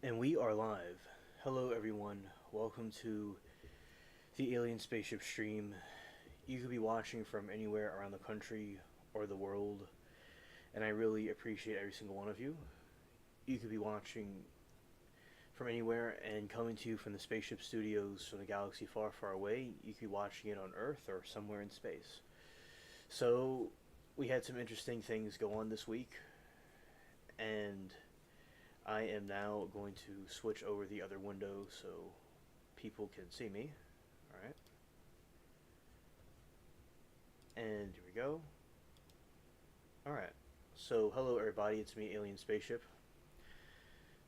And we are live. Hello, everyone. Welcome to the Alien Spaceship stream. You could be watching from anywhere around the country or the world, and I really appreciate every single one of you. You could be watching from anywhere and coming to you from the spaceship studios from the galaxy far, far away. You could be watching it on Earth or somewhere in space. So, we had some interesting things go on this week, and I am now going to switch over the other window so people can see me. Alright. And here we go. Alright. So, hello everybody, it's me, Alien Spaceship.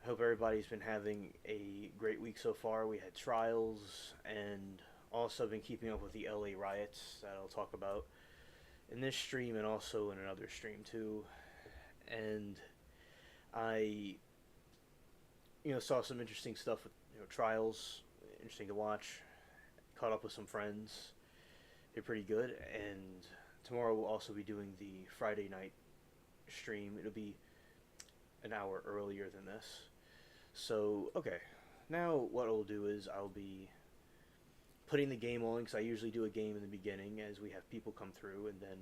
I hope everybody's been having a great week so far. We had trials, and also been keeping up with the LA riots that I'll talk about in this stream and also in another stream too. And I saw some interesting stuff with trials, interesting to watch. Caught up with some friends, they're pretty good. And tomorrow we'll also be doing the Friday night stream. It'll be an hour earlier than this. So okay, now what I'll do is I'll be putting the game on, because I usually do a game in the beginning as we have people come through, and then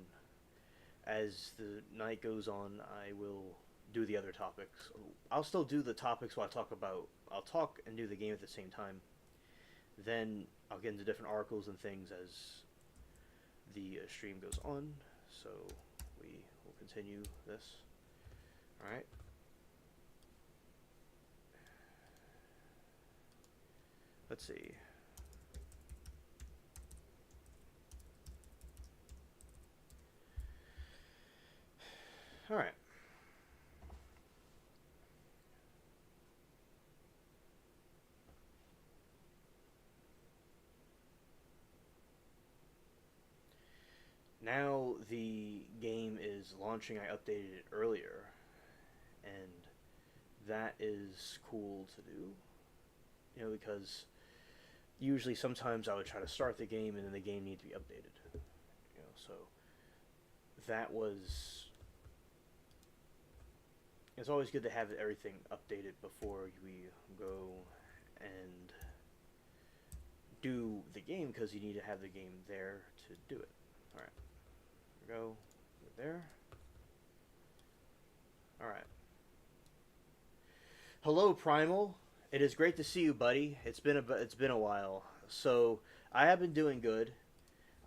as the night goes on I will do the other topics. I'll still do the topics while I'll talk and do the game at the same time. Then I'll get into different articles and things as the stream goes on. So we will continue this. Alright. Let's see. Alright. Now the game is launching. I updated it earlier, and that is cool to do. Because usually sometimes I would try to start the game and then the game needs to be updated. So that was. It's always good to have everything updated before we go and do the game, because you need to have the game there to do it. Alright. Go there. Alright. Hello, Primal. It is great to see you, buddy. It's been a while. So I have been doing good.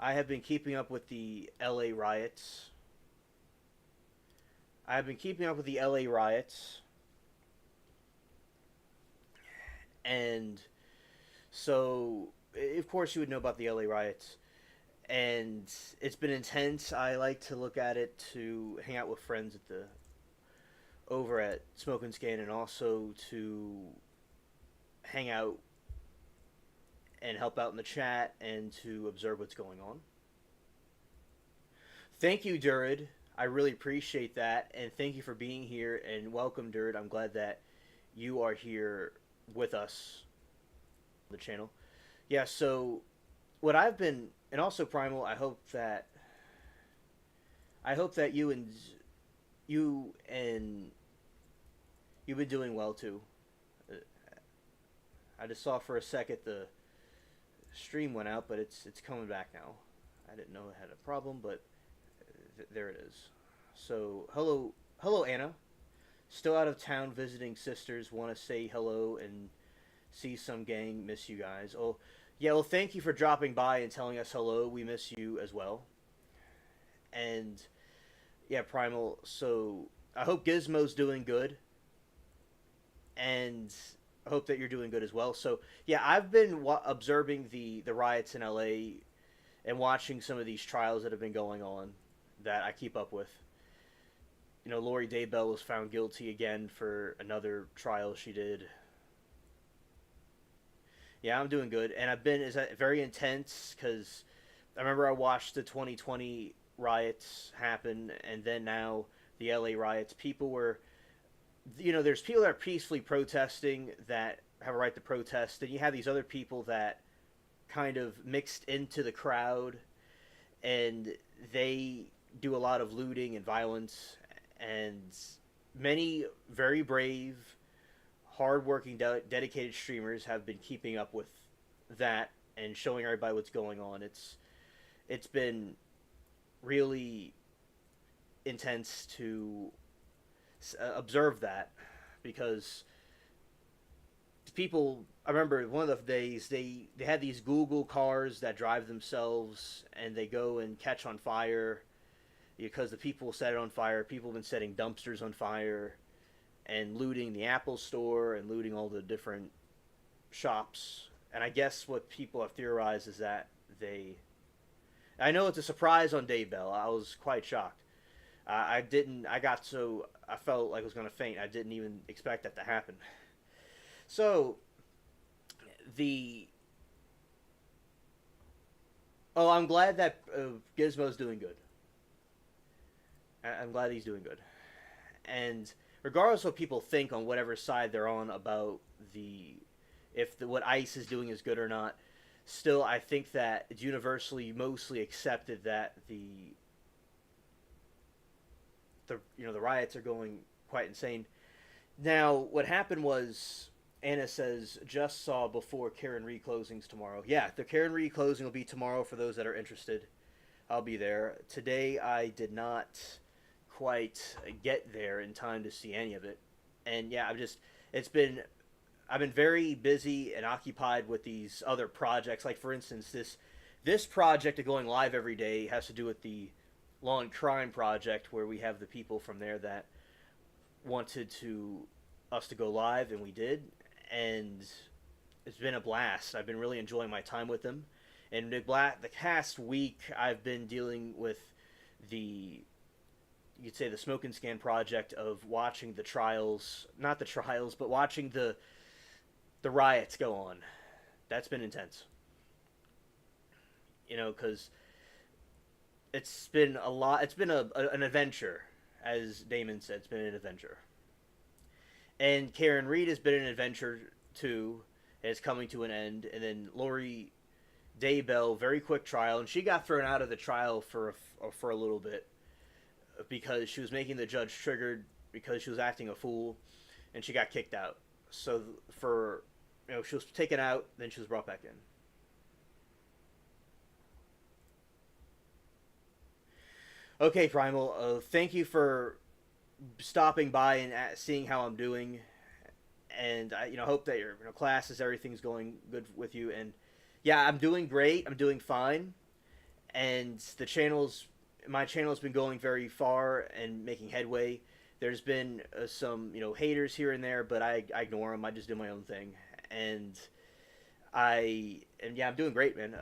I have been keeping up with the LA riots. And so, of course, you would know about the LA riots. And it's been intense. I like to look at it to hang out with friends over at Smoke and Scan, and also to hang out and help out in the chat and to observe what's going on. Thank you, Durid. I really appreciate that, and thank you for being here, and welcome, Durid. I'm glad that you are here with us on the channel. Yeah, so what I've been, and also Primal, I hope that you've been doing well too. I just saw for a second the stream went out, but it's coming back now. I didn't know it had a problem, but there it is. So hello Anna. Still out of town visiting sisters. Want to say hello and see some gang. Miss you guys. Oh yeah, well thank you for dropping by and telling us hello. We miss you as well. And yeah, Primal. So I hope Gizmo's doing good, and I hope that you're doing good as well. So yeah, I've been observing the riots in LA and watching some of these trials that have been going on that I keep up with. Lori Daybell was found guilty again for another trial she did. Yeah, I'm doing good, and I've been very intense, because I remember I watched the 2020 riots happen, and then now the LA riots. People were, there's people that are peacefully protesting that have a right to protest, and you have these other people that kind of mixed into the crowd, and they do a lot of looting and violence, and many very brave, hardworking, dedicated streamers have been keeping up with that and showing everybody what's going on. It's been really intense to observe that because people. I remember one of the days they had these Google cars that drive themselves and they go and catch on fire because the people set it on fire. People have been setting dumpsters on fire and looting the Apple store and looting all the different shops. And I guess what people have theorized is that they. I know it's a surprise on Dave Bell. I was quite shocked. I didn't. I got so. I felt like I was going to faint. I didn't even expect that to happen. So, the. Oh, I'm glad that Gizmo's doing good. I'm glad he's doing good. And regardless of what people think on whatever side they're on about what ICE is doing is good or not, still I think that it's universally mostly accepted that the riots are going quite insane. Now, what happened was Anna says just saw before Karen Reed closings tomorrow. Yeah, the Karen Reed closing will be tomorrow for those that are interested. I'll be there. Today I did not quite get there in time to see any of it. And yeah, I've been very busy and occupied with these other projects. Like for instance, this project of going live every day has to do with the Law and Crime project, where we have the people from there that wanted us to go live, and we did, and it's been a blast. I've been really enjoying my time with them. And the past week, I've been dealing with you could say the smoke and scan project of watching the trials, not the trials, but watching the riots go on. That's been intense. Because it's been a lot. It's been an adventure, as Damon said. It's been an adventure. And Karen Reed has been an adventure too. And it's coming to an end. And then Lori Daybell, very quick trial, and she got thrown out of the trial for a little bit because she was making the judge triggered because she was acting a fool, and she got kicked out. So she was taken out, then she was brought back in. Okay, Primal. Thank you for stopping by and seeing how I'm doing, and I hope that your classes, everything's going good with you. And yeah, I'm doing great. I'm doing fine, and my channel's been going very far and making headway. There's been some haters here and there, but I ignore them. I just do my own thing, and yeah, I'm doing great, man.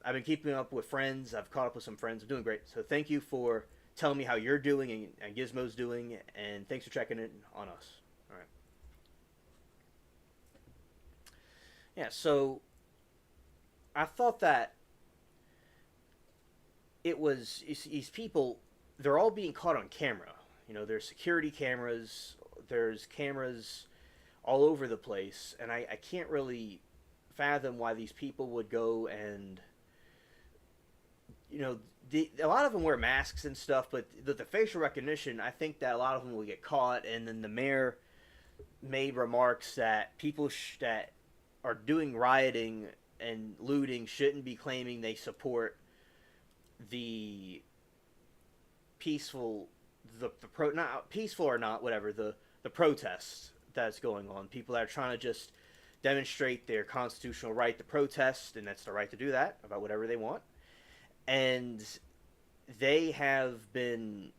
I've been keeping up with friends. I've caught up with some friends. I'm doing great. So thank you for telling me how you're doing and Gizmo's doing, and thanks for checking in on us. All right. Yeah, so I thought that it was these people, they're all being caught on camera. There's security cameras, there's cameras all over the place, and I can't really fathom why these people would go and a lot of them wear masks and stuff, but the facial recognition, I think that a lot of them will get caught. And then the mayor made remarks that people that are doing rioting and looting shouldn't be claiming they support the peaceful, not peaceful or not, whatever, the protest that's going on. People that are trying to just demonstrate their constitutional right to protest, and that's the right to do that about whatever they want. And they have been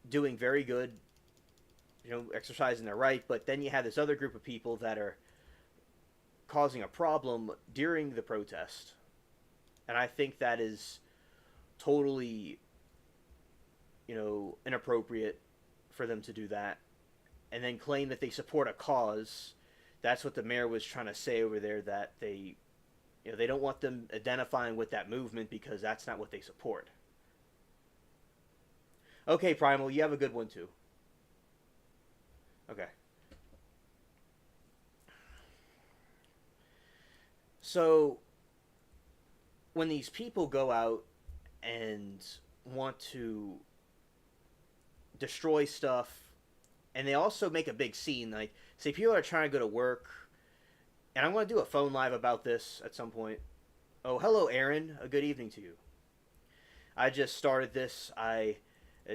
doing very good, exercising their right. But then you have this other group of people that are causing a problem during the protest. And I think that is totally, inappropriate for them to do that. And then claim that they support a cause. That's what the mayor was trying to say over there, that they don't want them identifying with that movement because that's not what they support. Okay, Primal, you have a good one too. Okay. So, when these people go out and want to destroy stuff and they also make a big scene. Like, say people are trying to go to work, and I'm going to do a phone live about this at some point. Oh, hello, Aaron. A good evening to you. I just started this. I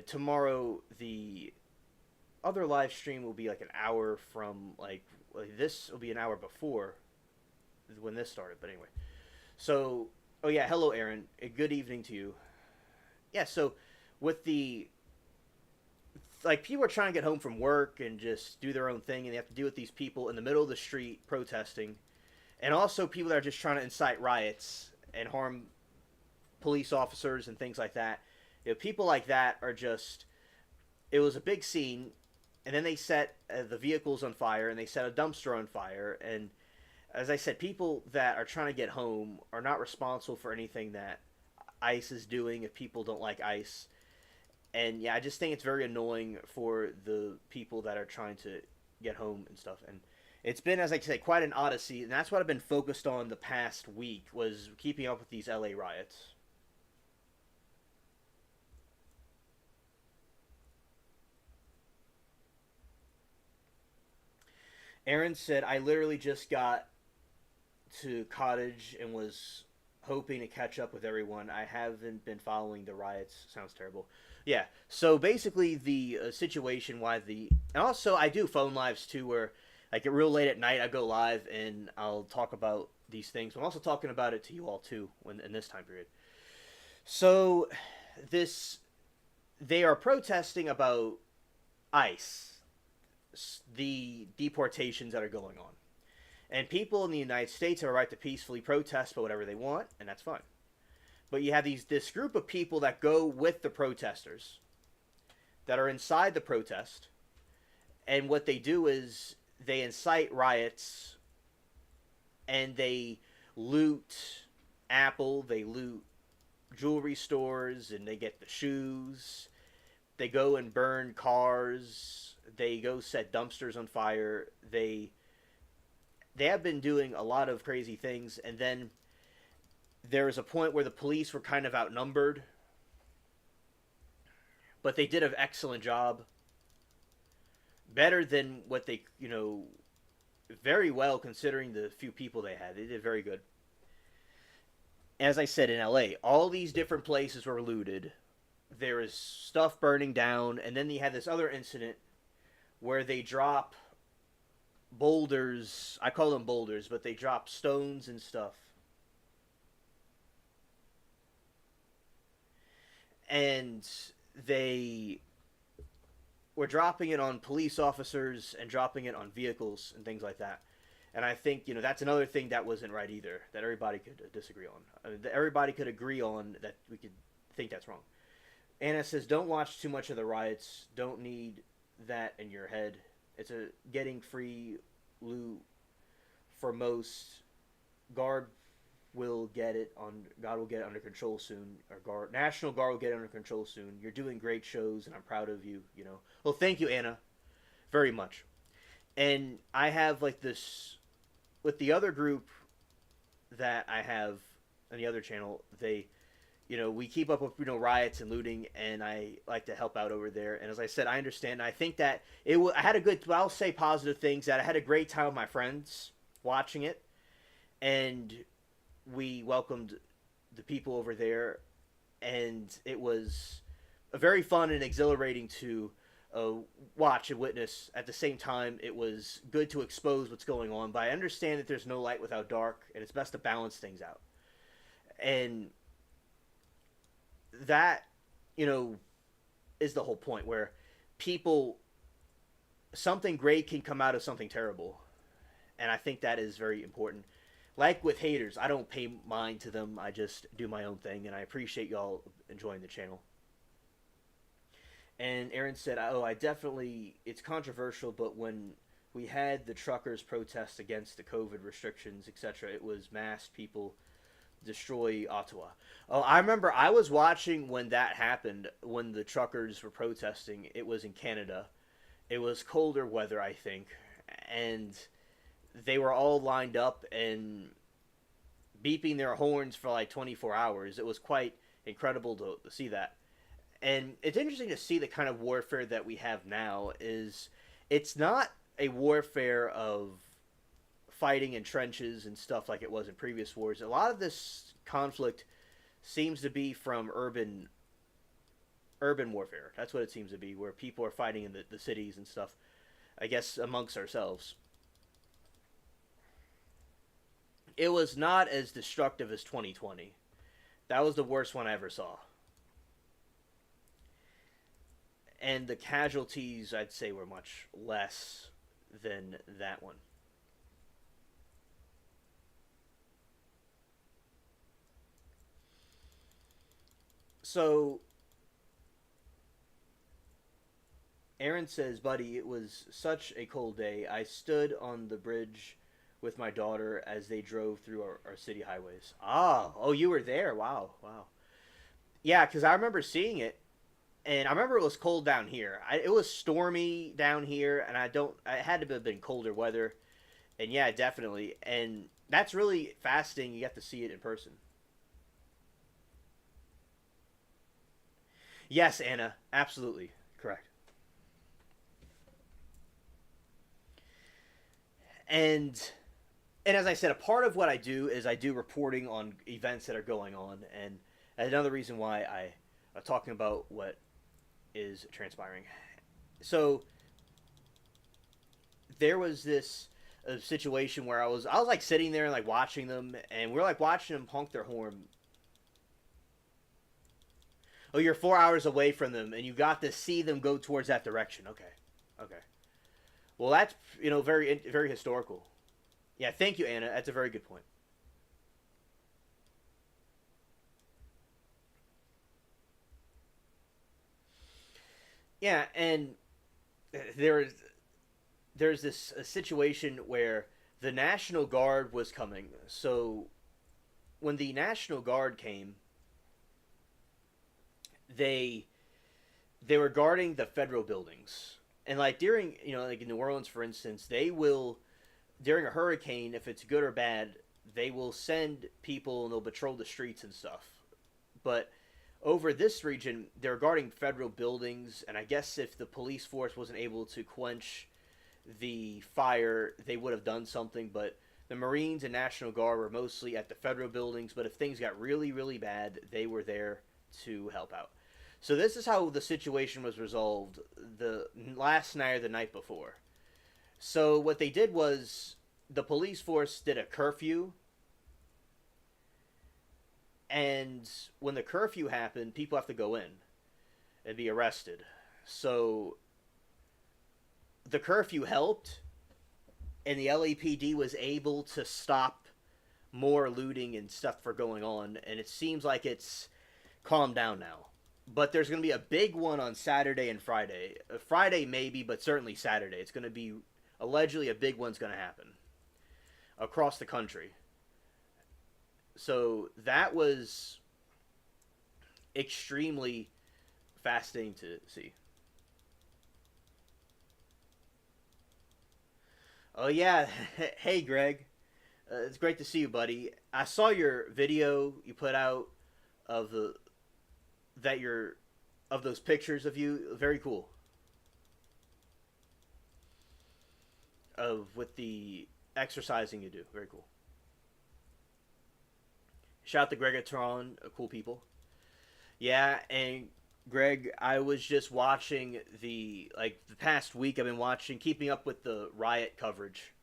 tomorrow the other live stream will be like an hour from like this will be an hour before when this started. But anyway, so oh yeah, hello, Aaron. A good evening to you. Yeah, so with the like people are trying to get home from work and just do their own thing, and they have to deal with these people in the middle of the street protesting, and also people that are just trying to incite riots and harm police officers and things like that. People like that are just. It was a big scene, and then they set the vehicles on fire, and they set a dumpster on fire, and as I said, people that are trying to get home are not responsible for anything that ICE is doing if people don't like ICE. And yeah, I just think it's very annoying for the people that are trying to get home and stuff. And it's been, as I say, quite an odyssey, and that's what I've been focused on the past week was keeping up with these LA riots. Aaron said, I literally just got to Cottage and was hoping to catch up with everyone. I haven't been following the riots. Sounds terrible. Yeah. So basically, the situation why the and also I do phone lives too, where like at real late at night I go live and I'll talk about these things. I'm also talking about it to you all too when in this time period. So this they are protesting about ICE, the deportations that are going on. And people in the United States have a right to peacefully protest about whatever they want, and that's fine. But you have this group of people that go with the protesters, that are inside the protest, and what they do is they incite riots, and they loot Apple, they loot jewelry stores, and they get the shoes. They go and burn cars. They go set dumpsters on fire. They have been doing a lot of crazy things, and then there was a point where the police were kind of outnumbered, but they did an excellent job, better than what they, very well considering the few people they had. They did very good. As I said, in LA, all these different places were looted. There is stuff burning down, and then they had this other incident where they drop boulders. I call them boulders, but they drop stones and stuff. And they were dropping it on police officers and dropping it on vehicles and things like that. And I think, that's another thing that wasn't right either, that everybody could disagree on. That everybody could agree on that we could think that's wrong. Anna says, don't watch too much of the riots. Don't need that in your head. It's a getting free loot for most. Guard will get it on. God will get it under control soon. Or National Guard will get it under control soon. You're doing great shows, and I'm proud of you. Well, thank you, Anna, very much. And I have like this with the other group that I have on the other channel. We keep up with riots and looting, and I like to help out over there. And as I said, I understand. I think that I had a good. I'll say positive things. That I had a great time with my friends watching it, and we welcomed the people over there, and it was very fun and exhilarating to watch and witness. At the same time, it was good to expose what's going on. But I understand that there's no light without dark, and it's best to balance things out. And that, is the whole point where people, something great can come out of something terrible. And I think that is very important. Like with haters, I don't pay mind to them. I just do my own thing, and I appreciate y'all enjoying the channel. And Aaron said, oh, it's controversial, but when we had the truckers protest against the COVID restrictions, etc., it was mass people destroy Ottawa. Oh, I remember I was watching when that happened, when the truckers were protesting. It was in Canada. It was colder weather, I think, and they were all lined up and beeping their horns for like 24 hours. It was quite incredible to see that. And it's interesting to see the kind of warfare that we have now is it's not a warfare of fighting in trenches and stuff like it was in previous wars. A lot of this conflict seems to be from urban warfare. That's what it seems to be, where people are fighting in the cities and stuff. I guess amongst ourselves. It was not as destructive as 2020. That was the worst one I ever saw. And the casualties, I'd say, were much less than that one. So, Aaron says, buddy, it was such a cold day. I stood on the bridge with my daughter as they drove through our city highways. Oh, you were there. Wow, wow. Yeah, because I remember seeing it, and I remember it was cold down here. It was stormy down here, and I had to have been colder weather. And yeah, definitely. And that's really fascinating. You get to see it in person. Yes, Anna, absolutely. Correct. And as I said, a part of what I do is I do reporting on events that are going on, and another reason why I am talking about what is transpiring. So there was this situation where I was like sitting there and like watching them, and we're like watching them honk their horn. Oh, you're 4 hours away from them, and you got to see them go towards that direction. Okay, okay. Well, that's very historical. Yeah, thank you, Anna. That's a very good point. Yeah, and there's there's this a situation where the National Guard was coming. So when the National Guard came, they they were guarding the federal buildings. And like during, like in New Orleans for instance, they will during a hurricane, if it's good or bad, they will send people and they'll patrol the streets and stuff. But over this region, they're guarding federal buildings, and I guess if the police force wasn't able to quench the fire, they would have done something. But the Marines and National Guard were mostly at the federal buildings, but if things got really, really bad, they were there to help out. So this is how the situation was resolved the last night or the night before. So what they did was the police force did a curfew, and when the curfew happened, people have to go in and be arrested. So the curfew helped, and the LAPD was able to stop more looting and stuff for going on, and it seems like it's calmed down now. But there's going to be a big one on Saturday and Friday. Friday maybe, but certainly Saturday. It's going to be allegedly a big one's going to happen across the country. So that was extremely fascinating to see. Oh yeah, hey Greg, it's great to see you, buddy. I saw your video you put out of the that you're of those pictures of you. Very cool. Of with the exercising you do. Very cool. Shout out to Gregatron, cool people. Yeah, and Greg, I was just watching the past week. I've been watching, keeping up with the riot coverage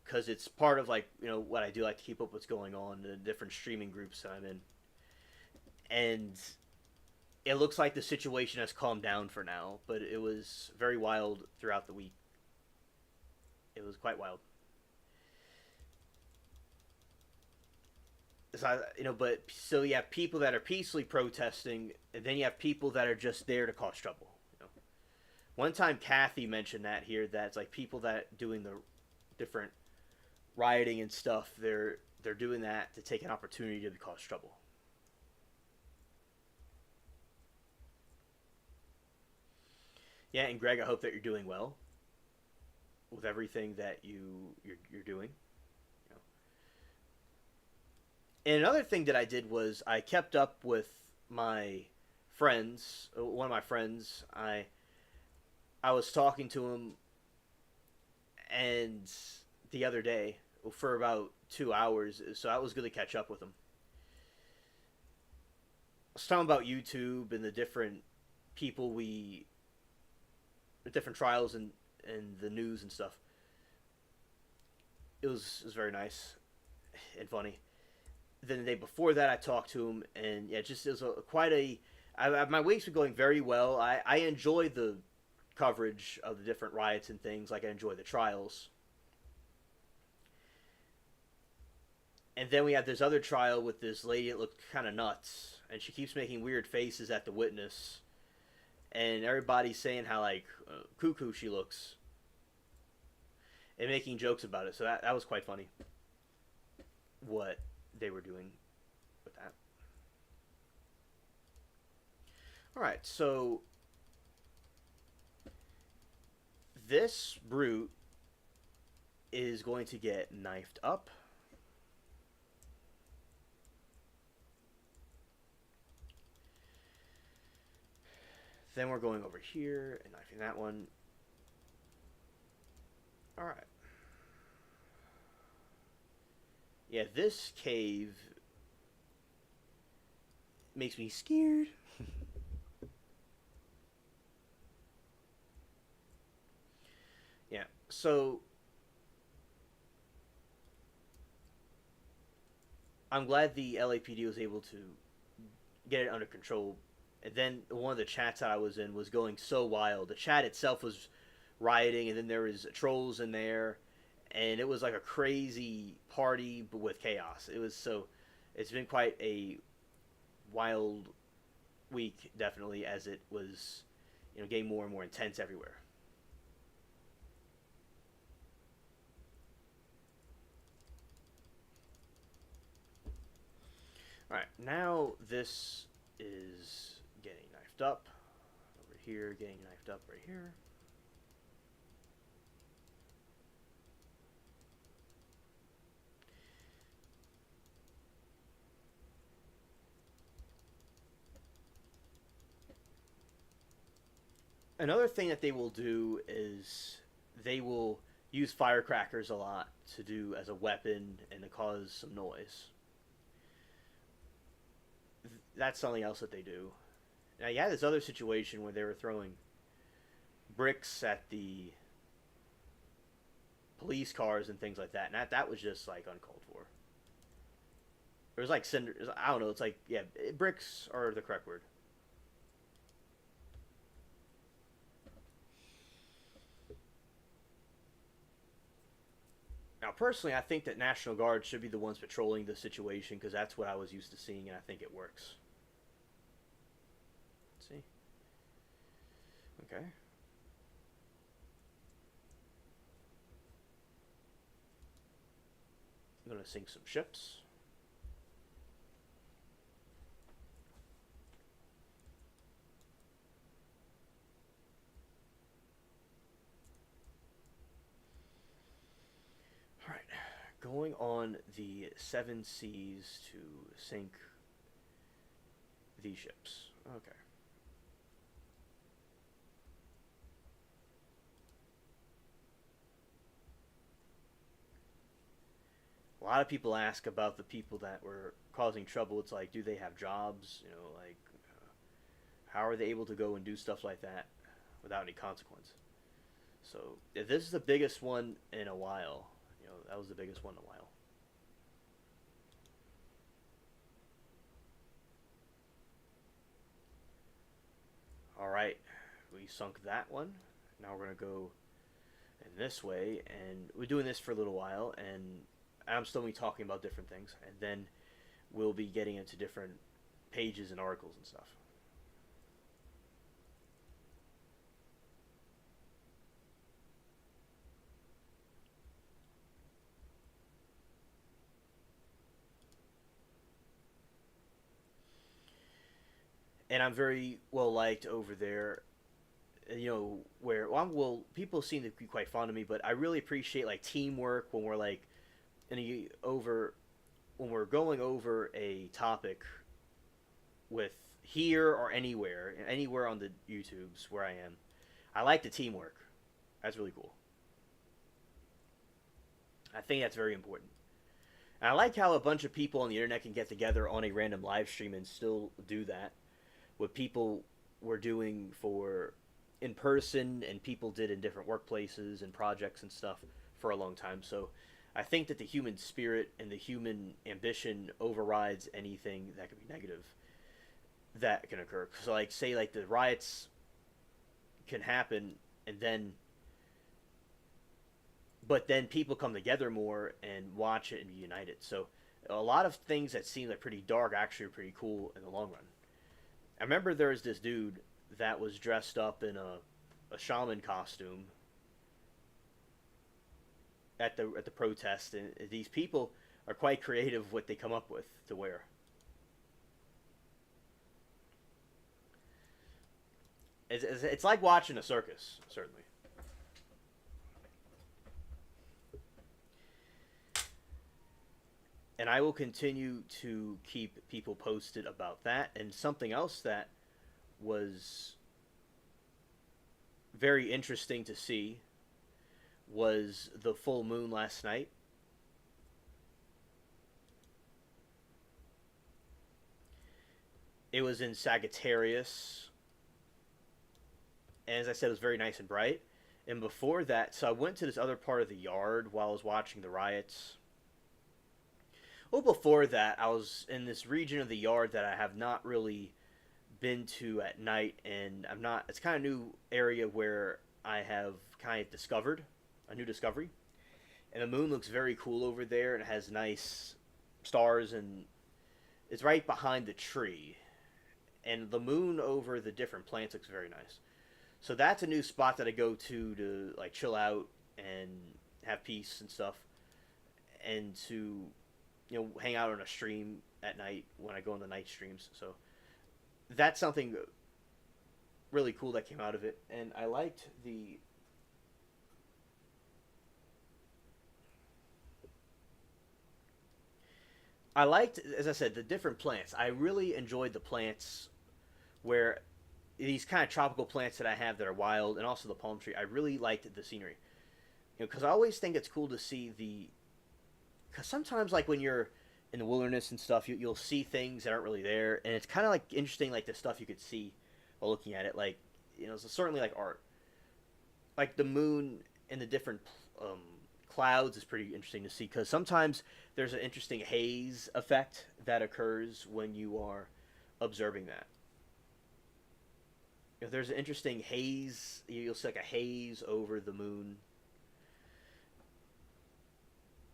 because it's part of what I do. I like to keep up what's going on in the different streaming groups I'm in, and it looks like the situation has calmed down for now. But it was very wild throughout the week. It was quite wild. So, but so you have people that are peacefully protesting, and then you have people that are just there to cause trouble. One time, Kathy mentioned that here. That's like people that doing the different rioting and stuff. They're doing that to take an opportunity to cause trouble. Yeah, and Greg, I hope that you're doing well with everything that you're doing. You know. And another thing that I did was I kept up with my friends. One of my friends, I was talking to him and the other day for about 2 hours. So I was going to catch up with him. I was talking about YouTube and the different people the different trials and the news and stuff. It was very nice and funny. Then the day before that, I talked to him, and yeah, just it was quite a. My weeks were going very well. I enjoy the coverage of the different riots and things. Like I enjoy the trials. And then we had this other trial with this lady that looked kind of nuts, and she keeps making weird faces at the witness, and everybody's saying how like cuckoo she looks, and making jokes about it. So that was quite funny. What they were doing with that. All right, so this brute is going to get knifed up. Then we're going over here and knifing that one. All right. Yeah, this cave makes me scared. Yeah, so I'm glad the LAPD was able to get it under control. And then one of the chats that I was in was going so wild. The chat itself was rioting, and then there was trolls in there, and it was like a crazy party but with chaos. It was so. It's been quite a wild week, definitely, as it was, getting more and more intense everywhere. All right, now this is getting knifed up over here, getting knifed up right here. Another thing that they will do is they will use firecrackers a lot to do as a weapon and to cause some noise. That's something else that they do. Now you had this other situation where they were throwing bricks at the police cars and things like that, and that was just like uncalled for. It was like cinder. I don't know. It's like, yeah, bricks are the correct word. Now, personally, I think that National Guard should be the ones patrolling the situation because that's what I was used to seeing, and I think it works. Let's see. Okay. I'm going to sink some ships. All right. Going on the seven seas to sink these ships. Okay. A lot of people ask about the people that were causing trouble. It's like, do they have jobs? Like, how are they able to go and do stuff like that without any consequence? So, if this is the biggest one in a while. That was the biggest one in a while. All right, we sunk that one. Now we're gonna go in this way, and we're doing this for a little while, and I'm still gonna be talking about different things, and then we'll be getting into different pages and articles and stuff. And I'm very well liked over there. Where people seem to be quite fond of me, but I really appreciate like teamwork when we're like over when we're going over a topic with here or anywhere on the YouTubes where I am. I like the teamwork. That's really cool. I think that's very important. And I like how a bunch of people on the internet can get together on a random live stream and still do that. What people were doing for in person and people did in different workplaces and projects and stuff for a long time. So I think that the human spirit and the human ambition overrides anything that could be negative that can occur. So like say like the riots can happen and then but then people come together more and watch it and be united. So a lot of things that seem like pretty dark actually are pretty cool in the long run. I remember there was this dude that was dressed up in a shaman costume at the protest, and these people are quite creative what they come up with to wear. It's like watching a circus, certainly. And I will continue to keep people posted about that. And something else that was very interesting to see was the full moon last night. It was in Sagittarius, and as I said, it was very nice and bright. And before that, so I went to this other part of the yard while I was watching the riots. Well, before that, I was in this region of the yard that I have not really been to at night, and I'm not. It's kind of new area where I have kind of discovered a new discovery, and the moon looks very cool over there, and it has nice stars, and it's right behind the tree, and the moon over the different plants looks very nice. So that's a new spot that I go to like chill out and have peace and stuff, and to hang out on a stream at night when I go on the night streams. So that's something really cool that came out of it, and I liked, as I said, the different plants. I really enjoyed the plants where these kind of tropical plants that I have that are wild, and also the palm tree. I really liked the scenery, because I always think it's cool to see the. Because sometimes, like when you're in the wilderness and stuff, you'll see things that aren't really there, and it's kind of like interesting, like the stuff you could see while looking at it. Like it's certainly like art, like the moon and the different um, clouds is pretty interesting to see because sometimes there's an interesting haze effect that occurs when you are observing that. If there's an interesting haze, you'll see like a haze over the moon,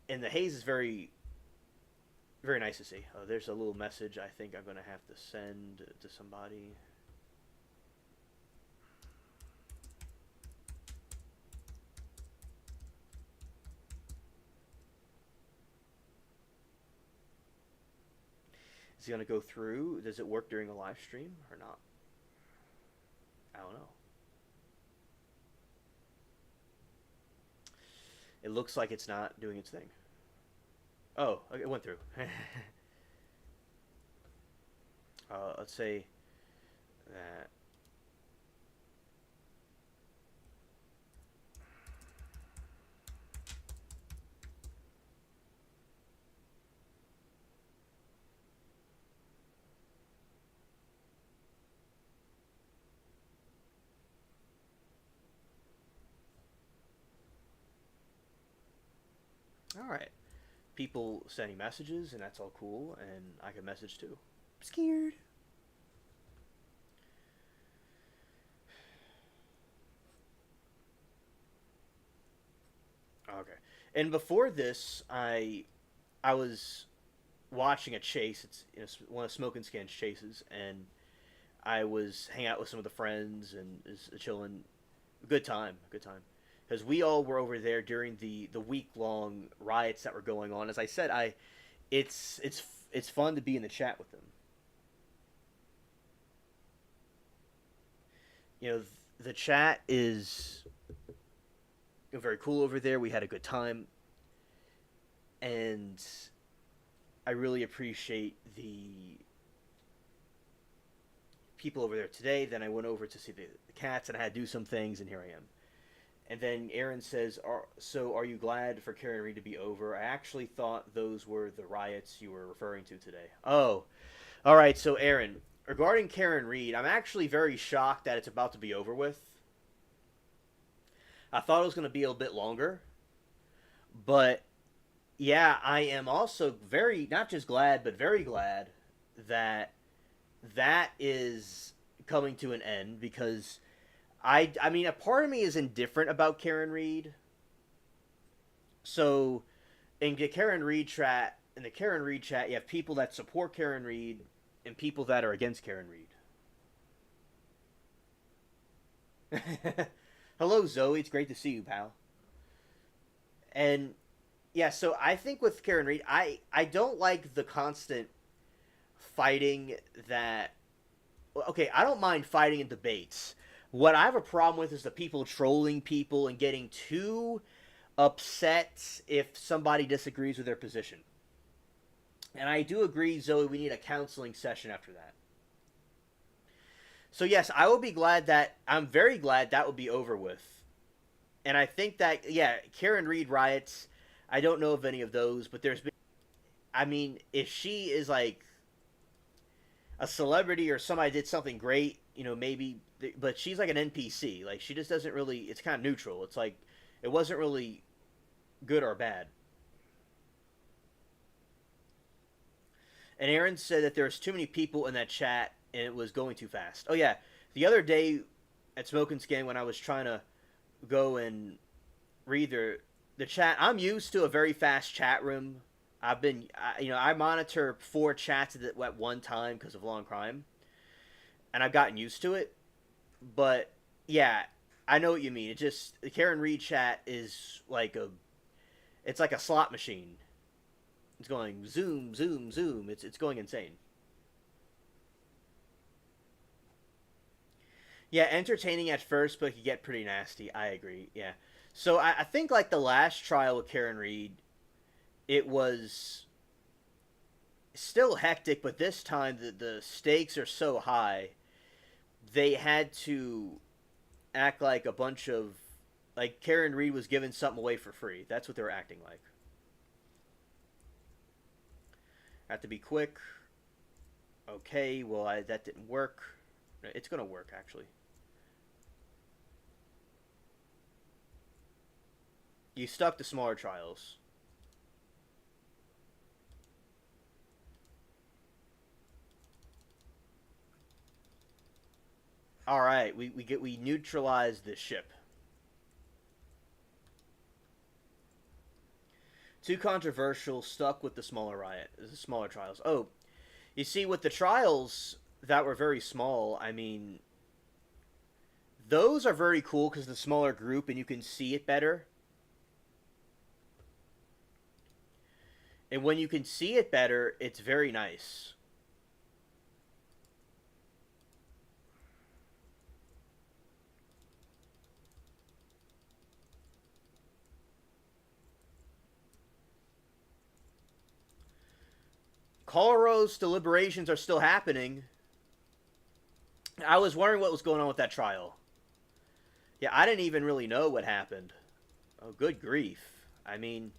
and the haze is very, very nice to see. There's a little message I think I'm gonna have to send to somebody. Is he gonna go through? Does it work during a live stream or not? I don't know. It looks like it's not doing its thing. Oh, okay, it went through. Let's say that. All right. People sending messages, and that's all cool, and I can message too. I'm scared. Okay. And before this, I was watching a chase. It's one of Smoking Scan's chases, and I was hanging out with some of the friends and is chilling. Good time, good time. Because we all were over there during the week long riots that were going on. As I said, it's fun to be in the chat with them. The chat is very cool over there. We had a good time, and I really appreciate the people over there today. Then I went over to see the cats, and I had to do some things, and here I am. And then Aaron says, "So are you glad for Karen Reed to be over? I actually thought those were the riots you were referring to today." Oh, all right. So Aaron, regarding Karen Reed, I'm actually very shocked that it's about to be over with. I thought it was going to be a bit longer, but yeah, I am also very not just glad, but very glad that that is coming to an end because I mean, a part of me is indifferent about Karen Reed. So in the Karen Reed chat, you have people that support Karen Reed and people that are against Karen Reed. Hello, Zoe. It's great to see you, pal. And yeah, so I think with Karen Reed, I don't like the constant fighting that. Okay, I don't mind fighting in debates. What I have a problem with is the people trolling people and getting too upset if somebody disagrees with their position. And I do agree, Zoe, we need a counseling session after that. So yes, I will be glad that I'm very glad that will be over with. And I think that yeah, Karen Reed riots, I don't know of any of those, but there's been I mean, if she is like a celebrity or somebody did something great, maybe but she's like an NPC. Like she just doesn't really it's kind of neutral. It's like it wasn't really good or bad. And Aaron said that there's too many people in that chat and it was going too fast. Oh yeah, the other day at Smoke and Skin when I was trying to go and read the chat, I'm used to a very fast chat room. I monitor 4 chats at one time because of Law and Crime, and I've gotten used to it. But yeah, I know what you mean. It just the Karen Reed chat is it's like a slot machine. It's going zoom, zoom, zoom. It's going insane. Yeah, entertaining at first, but it could get pretty nasty. I agree. Yeah. So I think like the last trial with Karen Reed, it was still hectic, but this time the stakes are so high. They had to act like a bunch of like Karen Reed was giving something away for free. That's what they were acting like. Have to be quick. Okay, well that didn't work. It's gonna work actually. You stuck to smaller trials. All right, we neutralized the ship. Too controversial. Stuck with the smaller trials. Oh, you see, with the trials that were very small, I mean, those are very cool because the smaller group and you can see it better. And when you can see it better, it's very nice. Colorado's deliberations are still happening. I was wondering what was going on with that trial. Yeah, I didn't even really know what happened. Oh, good grief. I mean,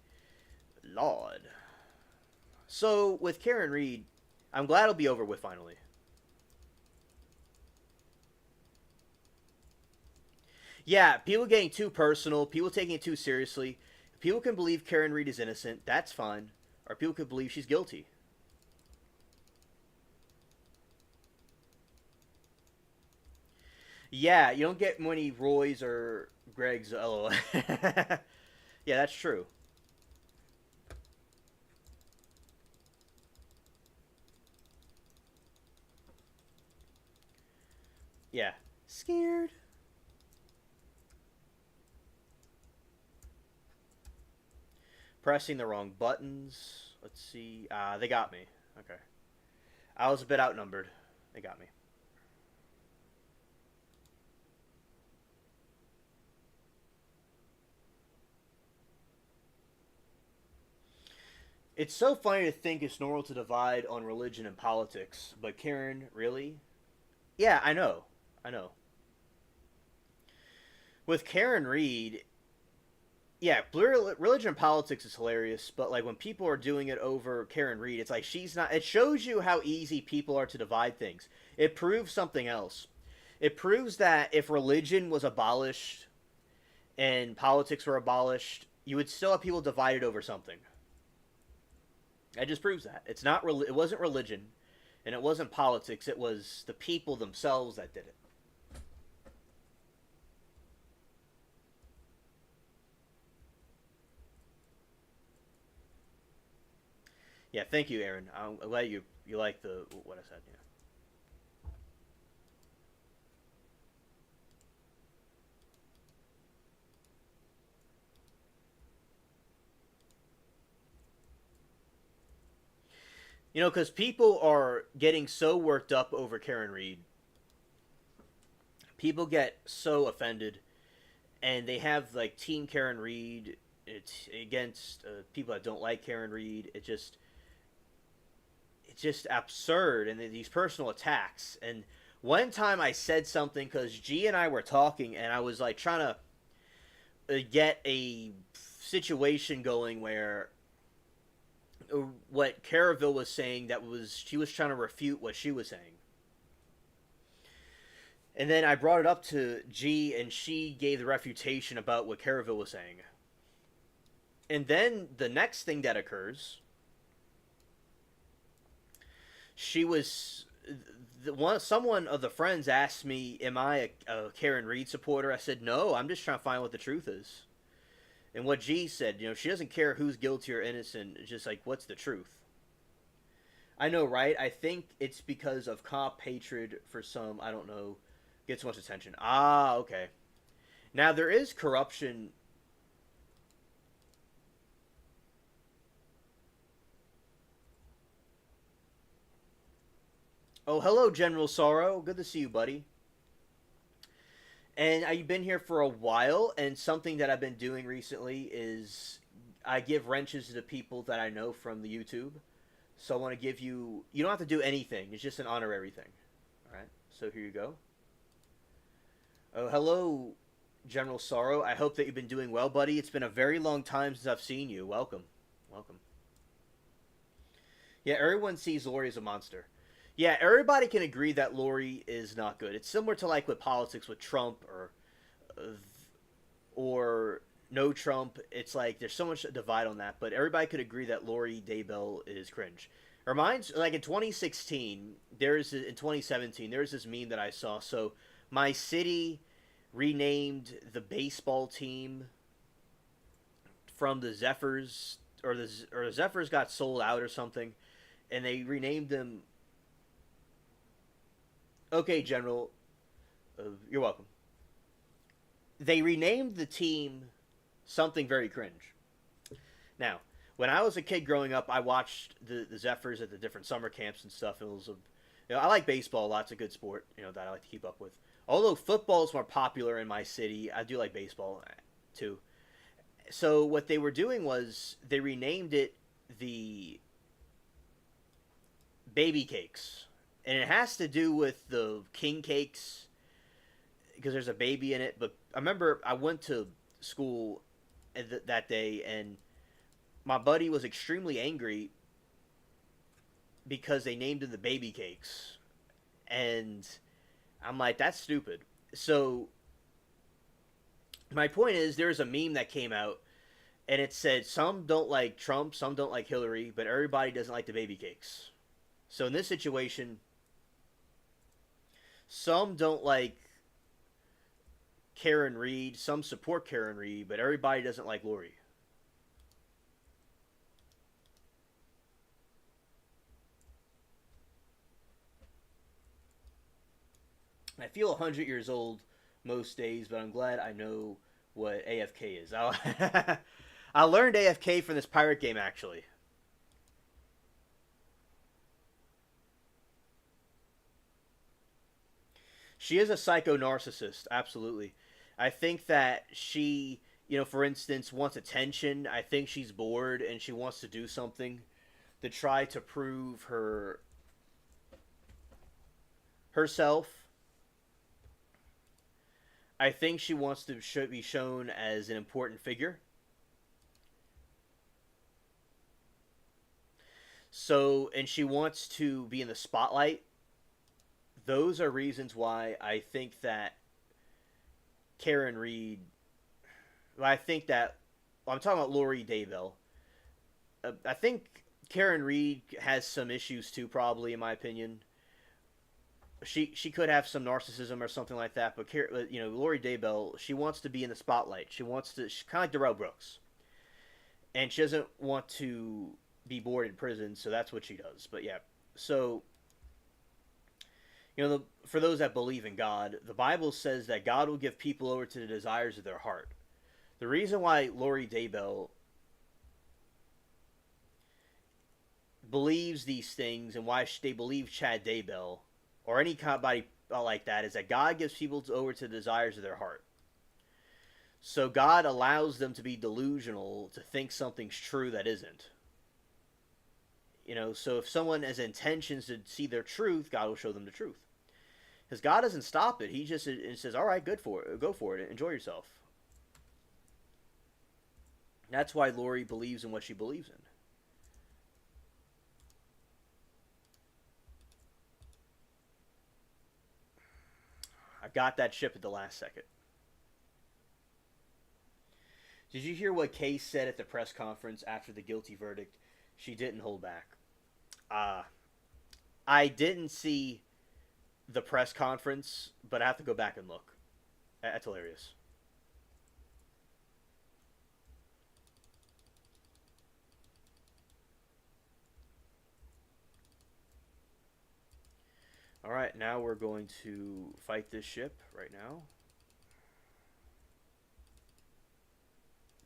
Lord. So, with Karen Reed, I'm glad it'll be over with finally. Yeah, people getting too personal, people taking it too seriously. People can believe Karen Reed is innocent, that's fine. Or people could believe she's guilty. Yeah, you don't get many Roy's or Greg's LOL. Yeah, that's true. Yeah. Scared. Pressing the wrong buttons. Let's see. They got me. Okay. I was a bit outnumbered. They got me. It's so funny to think it's normal to divide on religion and politics, but Karen, really? Yeah, I know. I know. with Karen Reed, yeah, religion and politics is hilarious, but like when people are doing it over Karen Reed, it's like she's not. It shows you how easy people are to divide things. It proves something else. It proves that if religion was abolished and politics were abolished, you would still have people divided over something. It just proves that it's not. It wasn't religion, and it wasn't politics. It was the people themselves that did it. Yeah, thank you, Aaron. I'm glad you like the what I said. Yeah. You know, because people are getting so worked up over Karen Reed. People get so offended, and they have like Team Karen Reed. It's against people that don't like Karen Reed. It's just absurd, and these personal attacks. And one time I said something because G and I were talking, and I was like trying to get a situation going where what Caraville was saying that was she was trying to refute what she was saying. And then I brought it up to G, and she gave the refutation about what Caraville was saying. And then the next thing that occurs, she was someone of the friends asked me, "Am I a Karen Reed supporter?" I said, "No, I'm just trying to find what the truth is." And what G said, she doesn't care who's guilty or innocent. It's just like, what's the truth? I know, right? I think it's because of comp hatred for some, I don't know, gets much attention. Ah, okay. Now, there is corruption. Oh, hello, General Sorrow. Good to see you, buddy. And I've been here for a while, and something that I've been doing recently is I give wrenches to the people that I know from the YouTube. So I want to give you. You don't have to do anything. It's just an honorary thing. All right. So here you go. Oh, hello, General Sorrow. I hope that you've been doing well, buddy. It's been a very long time since I've seen you. Welcome. Welcome. Yeah, everyone sees Lori as a monster. Yeah, everybody can agree that Lori is not good. It's similar to like with politics with Trump uh, or no Trump. It's like there's so much divide on that, but everybody could agree that Lori Daybell is cringe. Reminds like in 2016, in 2017 there's this meme that I saw. So my city renamed the baseball team from the Zephyrs, or the Zephyrs got sold out or something, and they renamed them. Okay, General, you're welcome. They renamed the team something very cringe. Now, when I was a kid growing up, I watched the Zephyrs at the different summer camps and stuff. It was I like baseball a lot. It's a good sport, that I like to keep up with. Although football is more popular in my city, I do like baseball too. So what they were doing was they renamed it the Baby Cakes, and it has to do with the king cakes because there's a baby in it. But I remember I went to school that day, and my buddy was extremely angry because they named them the Baby Cakes, and I'm like, that's stupid. So my point is, there's a meme that came out, and it said some don't like Trump, some don't like Hillary, but everybody doesn't like the Baby Cakes. So in this situation, some don't like Karen Reed, some support Karen Reed, but everybody doesn't like Lori. I feel 100 years old most days, but I'm glad I know what AFK is. I learned AFK from this pirate game, actually. She is a psycho narcissist, absolutely. I think that she, for instance, wants attention. I think she's bored and she wants to do something to try to prove herself. I think she wants to be shown as an important figure. So, and she wants to be in the spotlight. Those are reasons why I think that Karen Reed. I think that I'm talking about Lori Daybell. I think Karen Reed has some issues too, probably in my opinion. She could have some narcissism or something like that, but Lori Daybell, she wants to be in the spotlight. She's kind of like Darrell Brooks, and she doesn't want to be bored in prison, so that's what she does. But yeah, so for those that believe in God, the Bible says that God will give people over to the desires of their heart. The reason why Lori Daybell believes these things and why they believe Chad Daybell or anybody like that is that God gives people over to the desires of their heart. So God allows them to be delusional to think something's true that isn't. So if someone has intentions to see their truth, God will show them the truth. Because God doesn't stop it. He just says, all right, good for it. Go for it. Enjoy yourself. That's why Lori believes in what she believes in. I got that ship at the last second. Did you hear what Kay said at the press conference after the guilty verdict? She didn't hold back. I didn't see the press conference, but I have to go back and look. That's hilarious. All right, now we're going to fight this ship right now.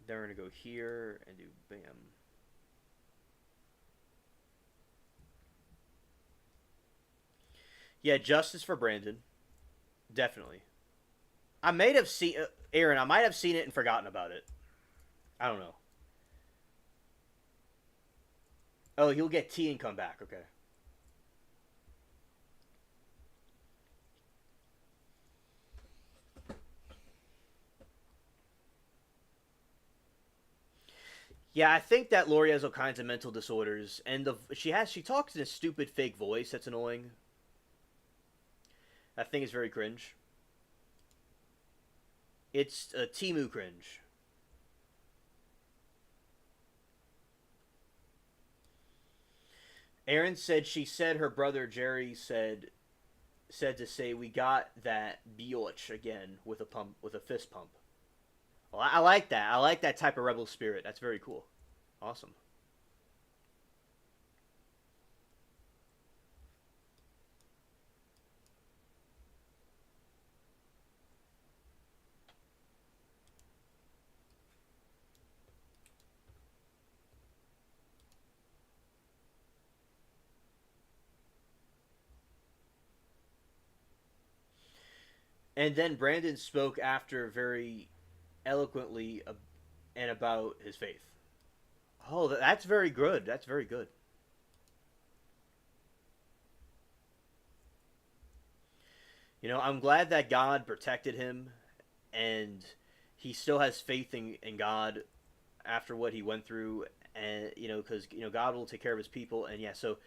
Then we're going to go here and do bam. Yeah, justice for Brandon. Definitely. I may have seen Aaron. I might have seen it and forgotten about it. I don't know. Oh, he'll get tea and come back. Okay. Yeah, I think that Lori has all kinds of mental disorders, and she talks in a stupid fake voice that's annoying. That thing is very cringe. It's a Timu cringe. Aaron said she said her brother Jerry said to say we got that biotch again with a fist pump. Well, I like that. I like that type of rebel spirit. That's very cool. Awesome. And then Brandon spoke after very eloquently and about his faith. Oh, that's very good. That's very good. I'm glad that God protected him and he still has faith in God after what he went through, and because God will take care of his people, and yeah, so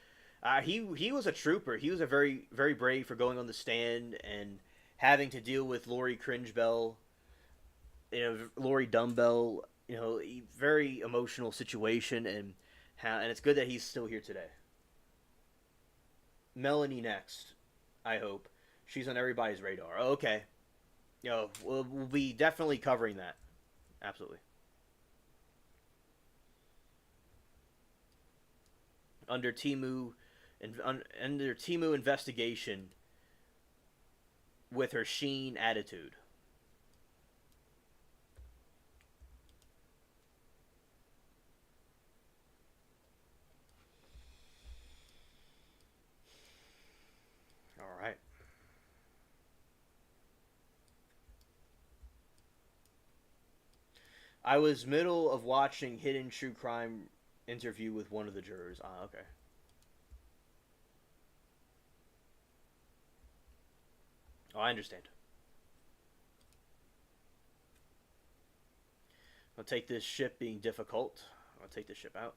he was a trooper. He was a very brave for going on the stand and having to deal with Lori Cringebell, Lori Dumbbell, very emotional situation, and it's good that he's still here today. Melanie next, I hope. She's on everybody's radar. Oh, okay. We'll be definitely covering that. Absolutely. Under Timu, under Timu investigation with her Sheen attitude. All right. I was middle of watching Hidden True Crime interview with one of the jurors. Ah, okay. Oh, I understand. I'll take this ship being difficult. I'll take this ship out.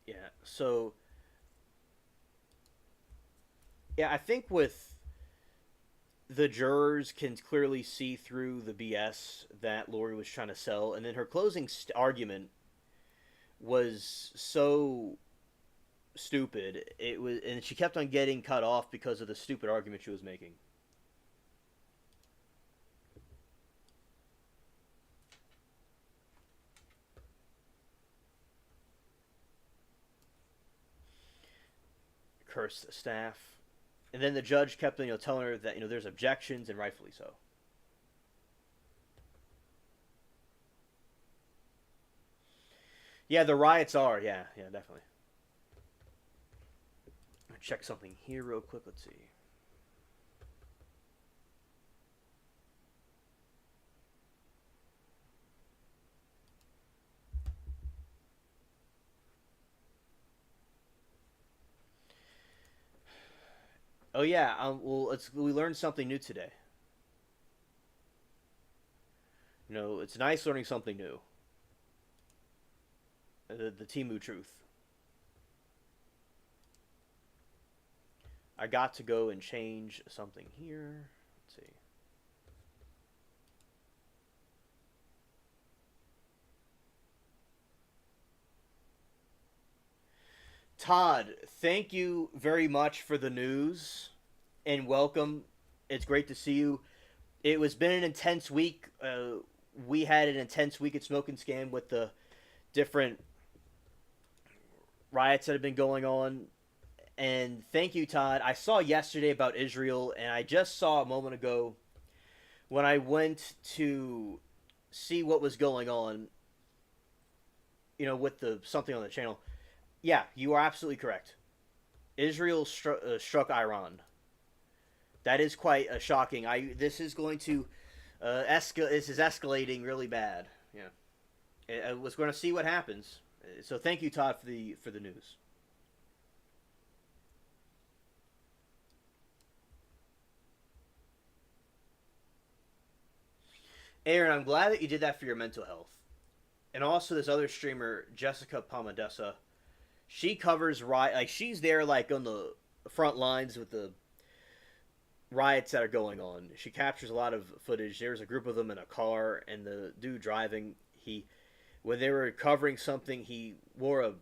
Yeah. So yeah, I think with the jurors can clearly see through the BS that Lori was trying to sell, and then her closing argument was so stupid. It was, and she kept on getting cut off because of the stupid argument she was making. Cursed the staff, and then the judge kept telling her that there's objections, and rightfully so. Yeah, the riots are. Yeah, yeah, definitely. Check something here real quick. Let's see. Oh yeah. Well, we learned something new today. It's nice learning something new. The Timu truth. I got to go and change something here. Let's see. Todd, thank you very much for the news and welcome. It's great to see you. It was been an intense week. We had an intense week at Smoke and Scan with the different riots that have been going on. And thank you, Todd. I saw yesterday about Israel, and I just saw a moment ago when I went to see what was going on. With the something on the channel. Yeah, you are absolutely correct. Israel struck Iran. That is quite shocking. This is going to This is escalating really bad. Yeah, I was going to see what happens. So thank you, Todd, for the news. Aaron, I'm glad that you did that for your mental health. And also, this other streamer, Jessica Pamadessa, she covers riot. Like she's there, like on the front lines with the riots that are going on. She captures a lot of footage. There's a group of them in a car, and the dude driving, when they were covering something, he wore a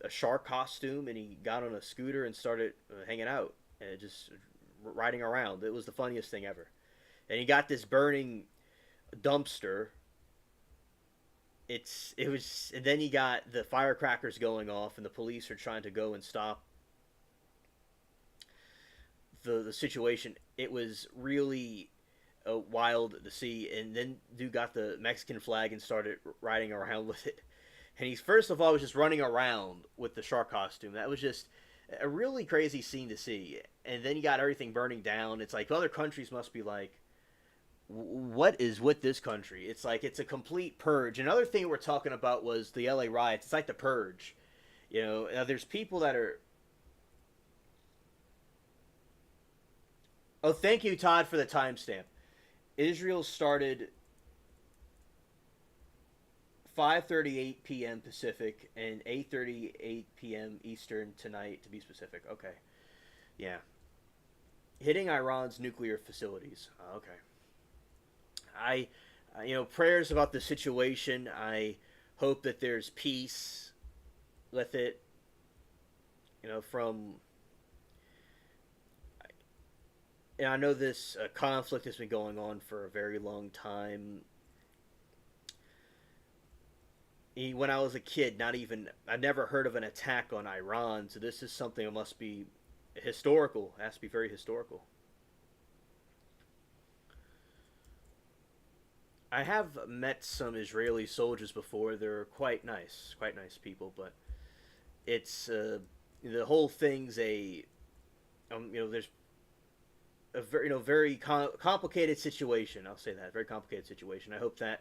shark costume, and he got on a scooter and started hanging out and just riding around. It was the funniest thing ever. And he got this burning dumpster. It was, and then he got the firecrackers going off, and the police are trying to go and stop the situation. It was really wild to see. And then dude got the Mexican flag and started riding around with it. And he's first of all was just running around with the shark costume. That was just a really crazy scene to see. And then you got everything burning down. It's like other countries must be like, what is with this country? It's like it's a complete purge. Another thing we're talking about was the LA riots. It's like the purge. Now there's people that are. Oh, thank you, Todd, for the timestamp. Israel started 5:38 p.m. Pacific and 8:38 p.m. Eastern tonight, to be specific. Okay, yeah, hitting Iran's nuclear facilities. Okay, I, prayers about the situation. I hope that there's peace with it. From. And I know this conflict has been going on for a very long time. When I was a kid, I never heard of an attack on Iran, so this is something that must be historical. It has to be very historical. I have met some Israeli soldiers before. They're quite nice people, but it's the whole thing's there's a very very complicated situation. I'll say that very complicated situation. I hope that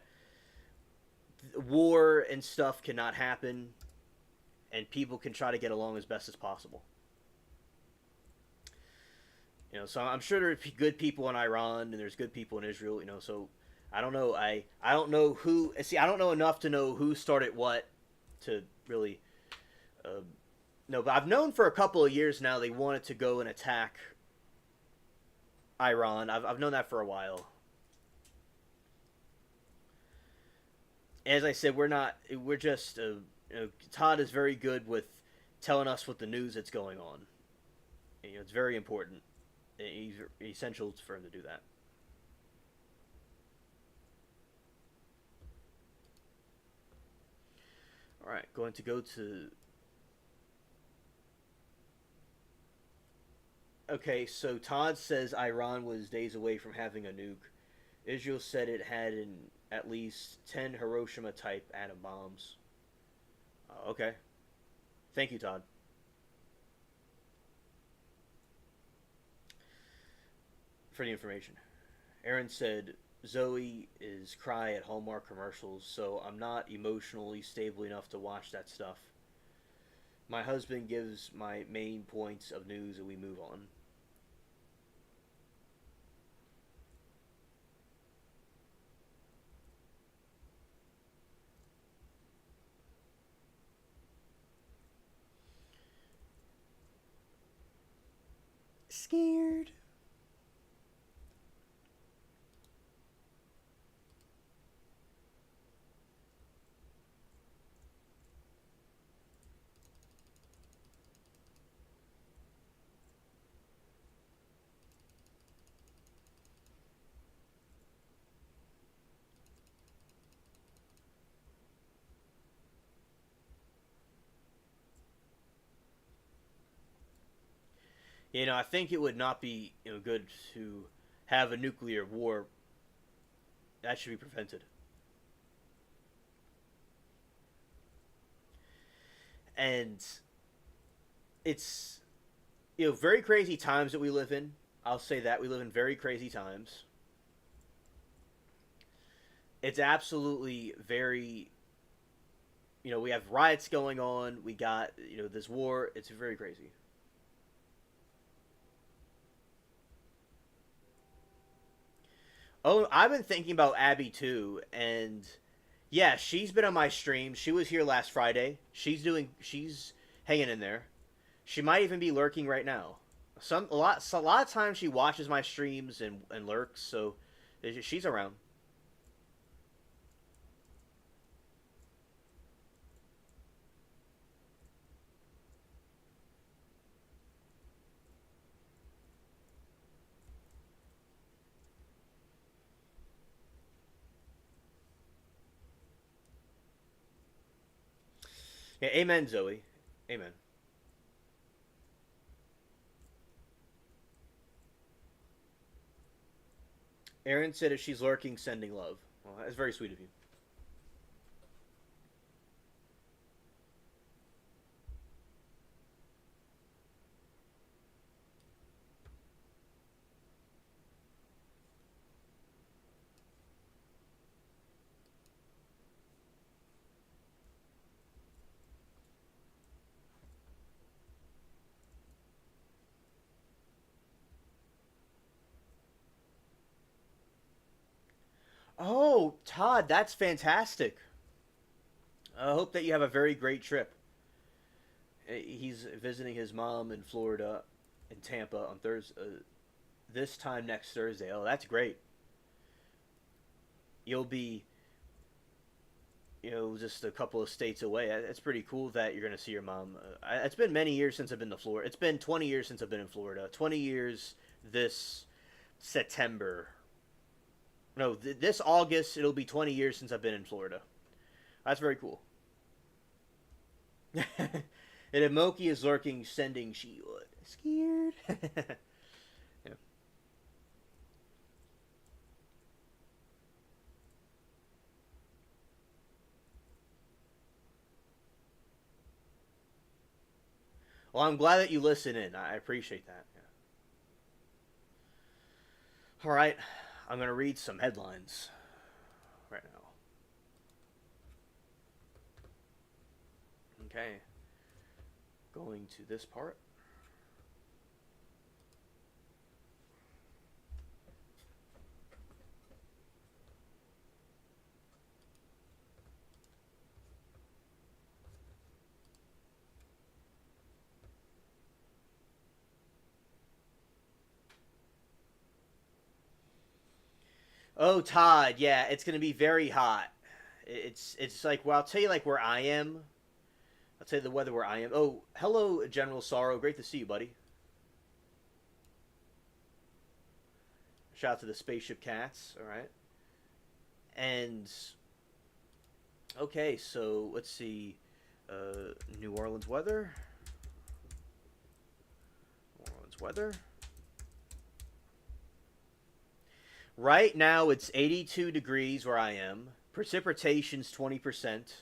war and stuff cannot happen, and people can try to get along as best as possible. So I'm sure there are good people in Iran and there's good people in Israel. So I don't know. I don't know who. See, I don't know enough to know who started what to really. Uh, no, but I've known for a couple of years now they wanted to go and attack Iran. I've known that for a while. As I said, we're not. We're just. Todd is very good with telling us what the news that's going on. It's very important. It's essential for him to do that. All right, going to go to. Okay, so Todd says Iran was days away from having a nuke. Israel said it had at least 10 Hiroshima type atom bombs. Okay. Thank you, Todd. For the information. Aaron said Zoe is cry at Hallmark commercials, so I'm not emotionally stable enough to watch that stuff. My husband gives my main points of news and we move on. Scared. I think it would not be good to have a nuclear war. That should be prevented. And it's very crazy times that we live in. I'll say that we live in very crazy times. It's absolutely very. We have riots going on. We got this war. It's very crazy. Oh, I've been thinking about Abby too, and yeah, she's been on my stream. She was here last Friday. She's hanging in there. She might even be lurking right now. A lot of times she watches my streams and lurks, so she's around. Yeah, amen, Zoe. Amen. Aaron said if she's lurking, sending love. Well, that's very sweet of you. Oh, Todd, that's fantastic. I hope that you have a very great trip. He's visiting his mom in Florida, in Tampa on Thursday. This time next Thursday. Oh, that's great. You'll be, just a couple of states away. It's pretty cool that you're going to see your mom. It's been many years since I've been to Florida. It's been 20 years since I've been in Florida. 20 years this September. No, this August it'll be 20 years since I've been in Florida. That's very cool. And Emoki is lurking, sending shield. Scared. Yeah. Well, I'm glad that you listen in. I appreciate that. Yeah. All right, I'm gonna read some headlines right now. Okay. Going to this part. Oh, Todd, yeah, it's gonna be very hot. It's like, well, I'll tell you like where I am. I'll tell you the weather where I am. Oh, hello, General Sorrow. Great to see you, buddy. Shout out to the spaceship cats. All right, and okay, so let's see. New Orleans weather. New Orleans weather. Right now it's 82 degrees where I am. Precipitation's 20%.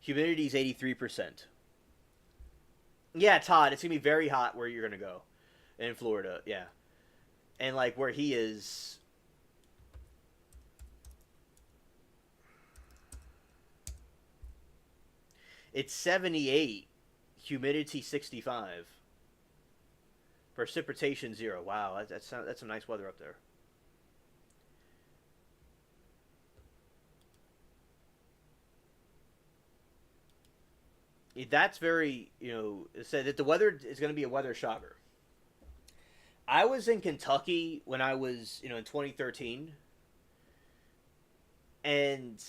Humidity's 83%. Yeah, Todd, it's gonna be very hot where you're gonna go in Florida. Yeah, and like where he is, it's 78, humidity 65, precipitation 0. Wow, that's some nice weather up there. That's very, it said that the weather is going to be a weather shocker. I was in Kentucky when I was, in 2013, and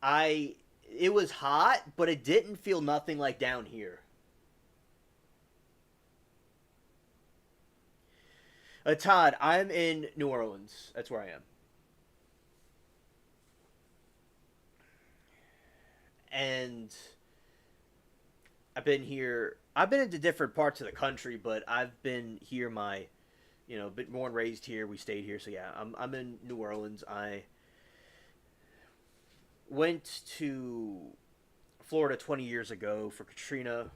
I it was hot, but it didn't feel nothing like down here. Todd, I'm in New Orleans. That's where I am. And I've been here. I've been into different parts of the country, but I've been here my, been born and raised here. We stayed here, so yeah, I'm in New Orleans. I went to Florida 20 years ago for Katrina.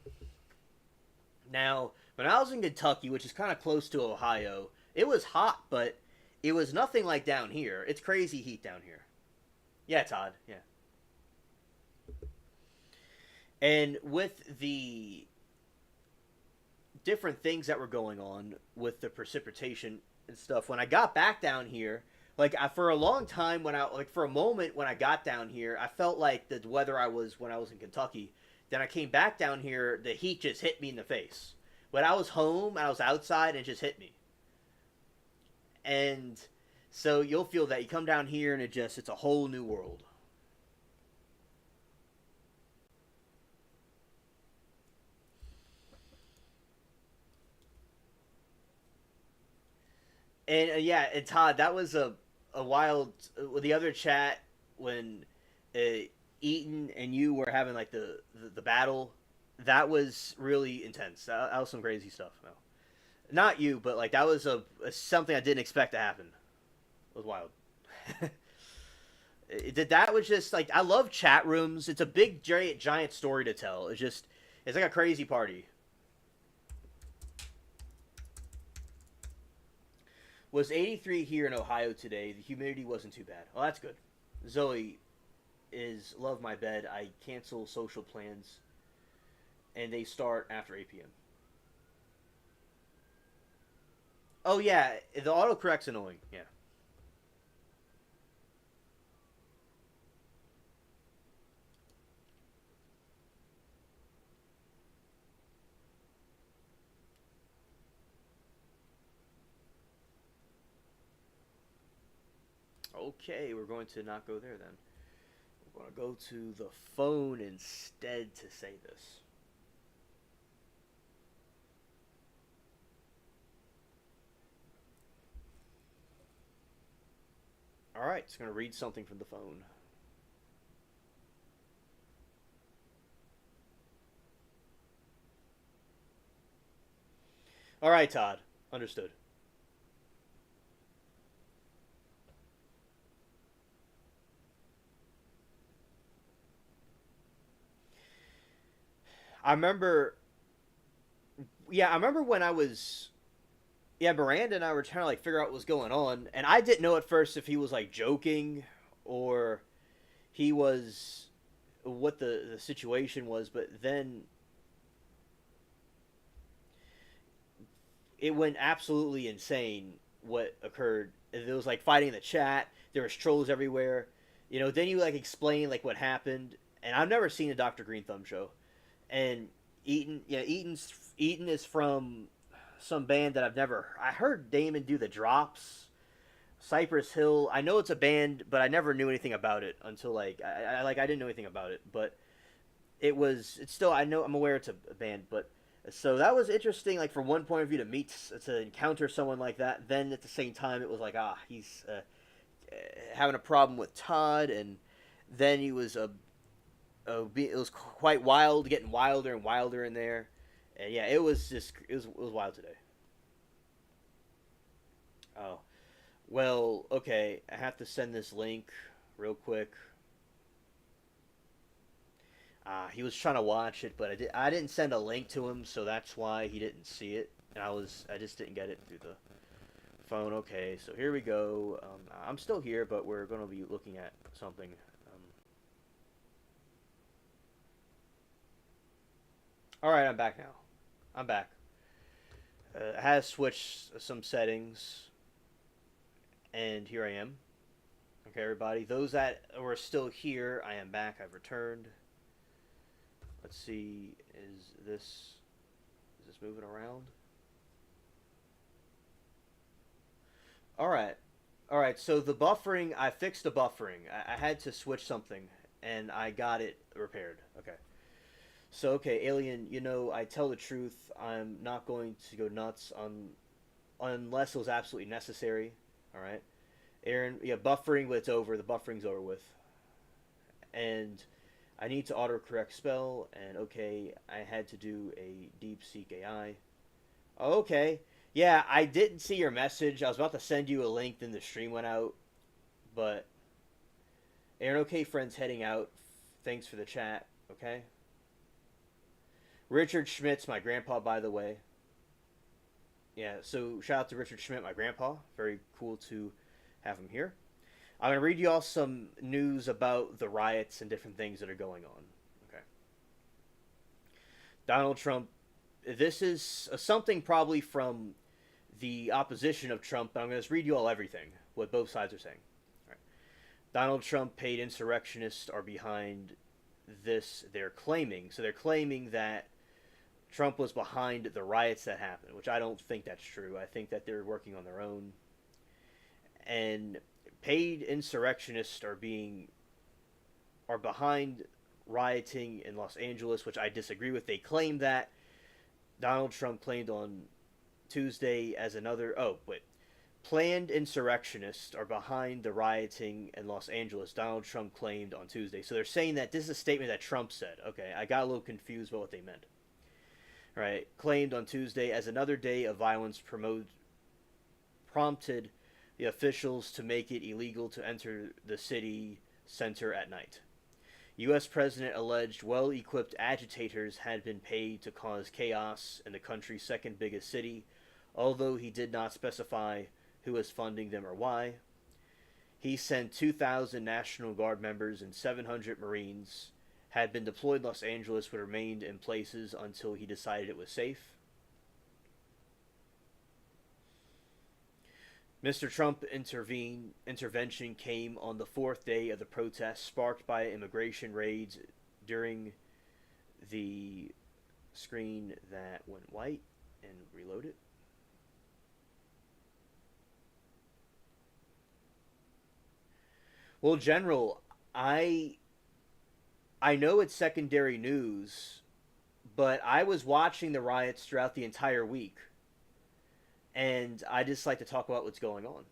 Now, when I was in Kentucky, which is kind of close to Ohio, it was hot, but it was nothing like down here. It's crazy heat down here. Yeah, Todd. Yeah. And with the different things that were going on with the precipitation and stuff, when I got back down here, like for a long time, for a moment when I got down here, I felt like the weather I was when I was in Kentucky. Then I came back down here, the heat just hit me in the face. When I was home, I was outside, and it just hit me. And so you'll feel that you come down here, and it's a whole new world. And yeah, and Todd, that was a wild. The other chat when uh, Eaton and you were having like the battle, that was really intense. That was some crazy stuff. No, not you, but like that was something I didn't expect to happen. It was wild. That was just like I love chat rooms. It's a big giant story to tell. It's like a crazy party. Was 83 here in Ohio today. The humidity wasn't too bad. Oh, that's good. Zoe is love my bed. I cancel social plans, and they start after 8 p.m. Oh yeah, the autocorrect's annoying. Yeah. Okay, we're going to not go there then. We're going to go to the phone instead to say this. All right, it's going to read something from the phone. All right, Todd. Understood. I remember. Yeah, I remember when I was. Yeah, Miranda and I were trying to like figure out what was going on, and I didn't know at first if he was like joking or he was what the situation was, but then it went absolutely insane what occurred. It was like fighting in the chat. There was trolls everywhere. Then you like explain like what happened. And I've never seen a Dr. Green Thumb show. And Eaton is from some band that I've never. I heard Damon do the drops. Cypress Hill. I know it's a band, but I never knew anything about it until like I didn't know anything about it. But it's still I know I'm aware it's a band, but so that was interesting. Like from one point of view to encounter someone like that. Then at the same time, it was like he's having a problem with Todd, and then he was it was quite wild, getting wilder and wilder in there, and yeah, it was wild today. Oh, well, okay, I have to send this link real quick. He was trying to watch it, but I didn't send a link to him, so that's why he didn't see it. And I just didn't get it through the phone. Okay, so here we go. I'm still here, but we're going to be looking at something. All right, I'm back now. I'm back. I had to switch some settings, and here I am. Okay, everybody. Those that were still here, I am back. I've returned. Let's see. Is this moving around? All right. All right. So the buffering, I fixed the buffering. I had to switch something, and I got it repaired. Okay. So okay, Alien. I tell the truth. I'm not going to go nuts on unless it was absolutely necessary. All right. Aaron, yeah, buffering, but it's over. The buffering's over with. And I need to autocorrect spell, and okay, I had to do a deep seek AI. Okay. Yeah, I didn't see your message. I was about to send you a link, then the stream went out. But Aaron, okay, friends heading out. Thanks for the chat. Okay. Richard Schmidt's my grandpa, by the way. Yeah, so shout out to Richard Schmidt, my grandpa. Very cool to have him here. I'm going to read you all some news about the riots and different things that are going on. Okay. Donald Trump. This is something probably from the opposition of Trump, but I'm going to read you all everything, what both sides are saying. All right. Donald Trump paid insurrectionists are behind this, they're claiming. So they're claiming that Trump was behind the riots that happened, which I don't think that's true. I think that they're working on their own. And paid insurrectionists are behind rioting in Los Angeles, which I disagree with. They claim that Donald Trump claimed on Tuesday as another. Oh, wait. Planned insurrectionists are behind the rioting in Los Angeles, Donald Trump claimed on Tuesday. So they're saying that this is a statement that Trump said. Okay, I got a little confused about what they meant. Right, claimed on Tuesday as another day of violence prompted the officials to make it illegal to enter the city center at night. U.S. President alleged well-equipped agitators had been paid to cause chaos in the country's second biggest city, although he did not specify who was funding them or why. He sent 2,000 National Guard members and 700 Marines had been deployed in Los Angeles but remained in places until he decided it was safe. Mr. Trump intervention came on the fourth day of the protests sparked by immigration raids during the screen that went white and reload it. Well, General, I know it's secondary news, but I was watching the riots throughout the entire week. And I just like to talk about what's going on.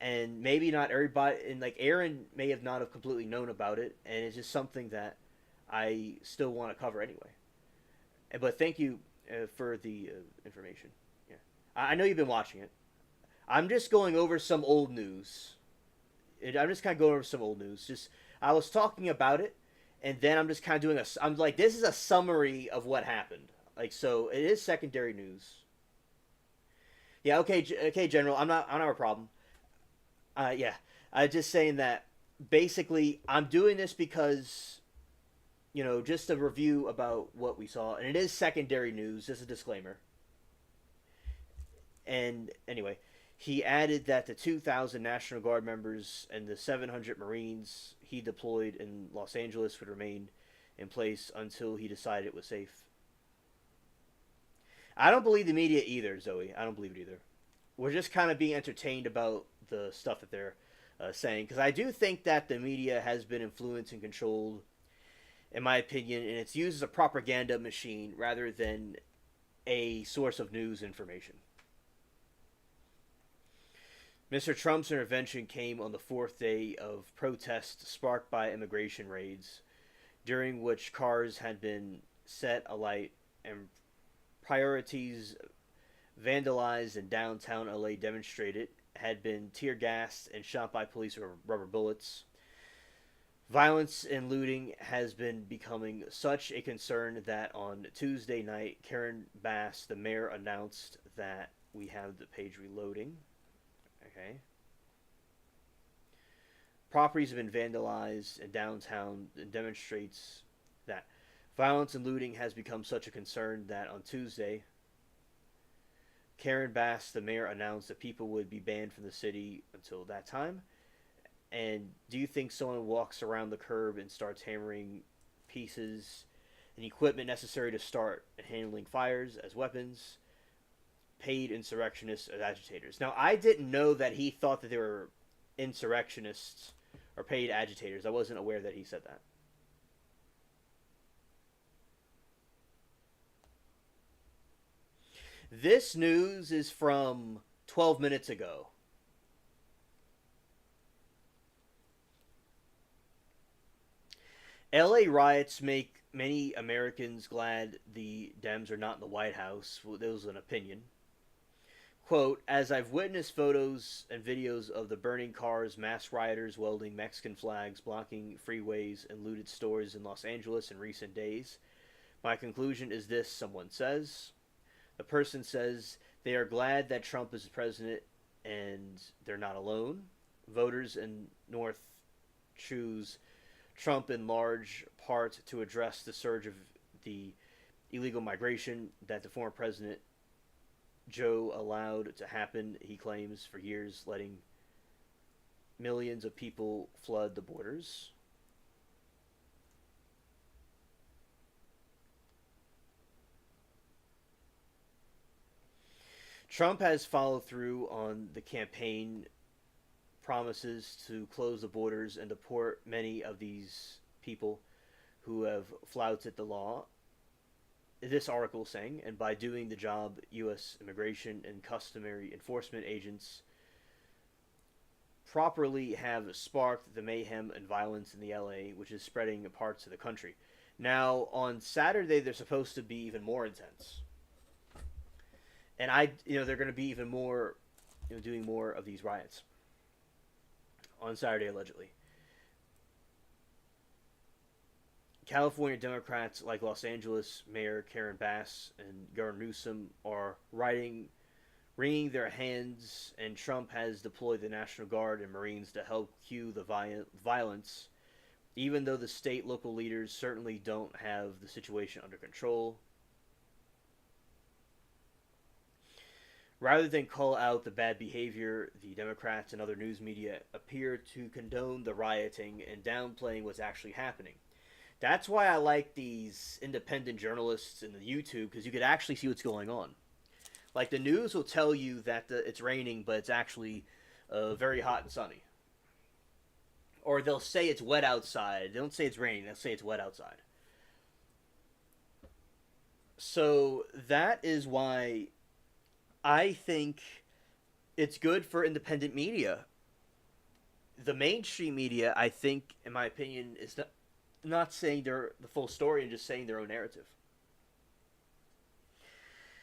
And maybe not everybody, and like Aaron may have not have completely known about it, and it's just something that I still want to cover anyway. But thank you for the information. Yeah, I know you've been watching it. I'm just going over some old news. I'm just kind of going over some old news. Just I was talking about it, and then I'm just kind of doing a. I'm like, this is a summary of what happened. Like, so it is secondary news. Yeah, okay, okay, General. I'm not. I don't have a problem. Yeah, I'm just saying that basically, I'm doing this because, just a review about what we saw, and it is secondary news, just a disclaimer. And anyway, he added that the 2,000 National Guard members and the 700 Marines he deployed in Los Angeles would remain in place until he decided it was safe. I don't believe the media either, Zoe. I don't believe it either. We're just kind of being entertained about the stuff that they're saying, because I do think that the media has been influenced and controlled, in my opinion, and it's used as a propaganda machine rather than a source of news information. Mr. Trump's intervention came on the fourth day of protests sparked by immigration raids, during which cars had been set alight and priorities vandalized in downtown LA demonstrated had been tear gassed and shot by police with rubber bullets. Violence and looting has been becoming such a concern that on Tuesday night, Karen Bass, the mayor, announced that we have the page reloading. Okay. Properties have been vandalized in downtown and demonstrates that violence and looting has become such a concern that on Tuesday, Karen Bass, the mayor, announced that people would be banned from the city until that time. And do you think someone walks around the curb and starts hammering pieces and equipment necessary to start handling fires as weapons? Paid insurrectionists as agitators. Now, I didn't know that he thought that they were insurrectionists or paid agitators. I wasn't aware that he said that. This news is from 12 minutes ago. LA riots make many Americans glad the Dems are not in the White House. Well, that was an opinion. Quote, as I've witnessed photos and videos of the burning cars, mass rioters welding Mexican flags, blocking freeways, and looted stores in Los Angeles in recent days, my conclusion is this, someone says. The person says they are glad that Trump is president and they're not alone. Voters in North choose Trump in large part to address the surge of the illegal migration that the former president Joe allowed to happen, he claims, for years, letting millions of people flood the borders. Trump has followed through on the campaign promises to close the borders and deport many of these people who have flouted the law. This article saying, and by doing the job, U.S. immigration and customary enforcement agents properly have sparked the mayhem and violence in the LA, which is spreading parts of the country. Now, on Saturday, they're supposed to be even more intense. And they're going to be even more, doing more of these riots on Saturday, allegedly. California Democrats like Los Angeles Mayor Karen Bass and Governor Newsom are wringing their hands, and Trump has deployed the National Guard and Marines to help cue the violence, even though the state local leaders certainly don't have the situation under control. Rather than call out the bad behavior, the Democrats and other news media appear to condone the rioting and downplaying what's actually happening. That's why I like these independent journalists in the YouTube, because you could actually see what's going on. Like, the news will tell you that it's raining, but it's actually very hot and sunny. Or they'll say it's wet outside. They don't say it's raining, they'll say it's wet outside. So that is why I think it's good for independent media. The mainstream media, I think, in my opinion, is not saying the full story and just saying their own narrative.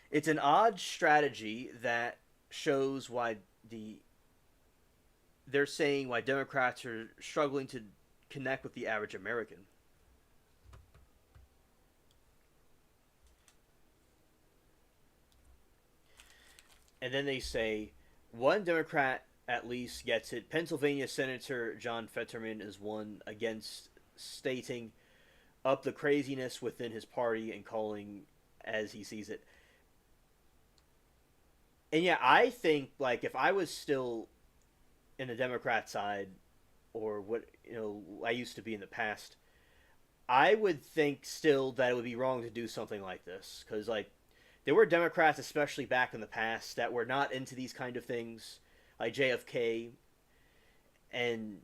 It's an odd strategy that shows why they're saying why Democrats are struggling to connect with the average American. And then they say one Democrat at least gets it. Pennsylvania Senator John Fetterman is one against stating up the craziness within his party and calling as he sees it. And yeah, I think like if I was still in the Democrat side or what I used to be in the past, I would think still that it would be wrong to do something like this because like there were Democrats, especially back in the past, that were not into these kind of things, like JFK, and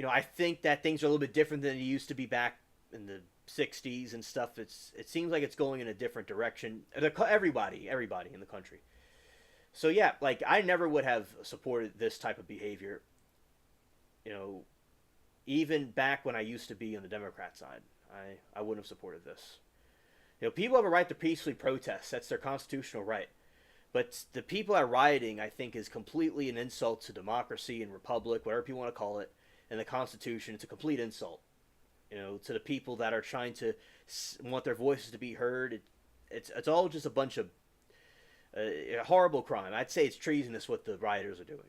I think that things are a little bit different than it used to be back in the '60s and stuff. It seems like it's going in a different direction. Everybody in the country. So yeah, like I never would have supported this type of behavior. You know, even back when I used to be on the Democrat side, I wouldn't have supported this. People have a right to peacefully protest. That's their constitutional right. But the people that are rioting, I think, is completely an insult to democracy and republic, whatever you want to call it, and the Constitution. It's a complete insult, to the people that are trying to want their voices to be heard. It's all just a bunch of horrible crime. I'd say it's treasonous what the rioters are doing.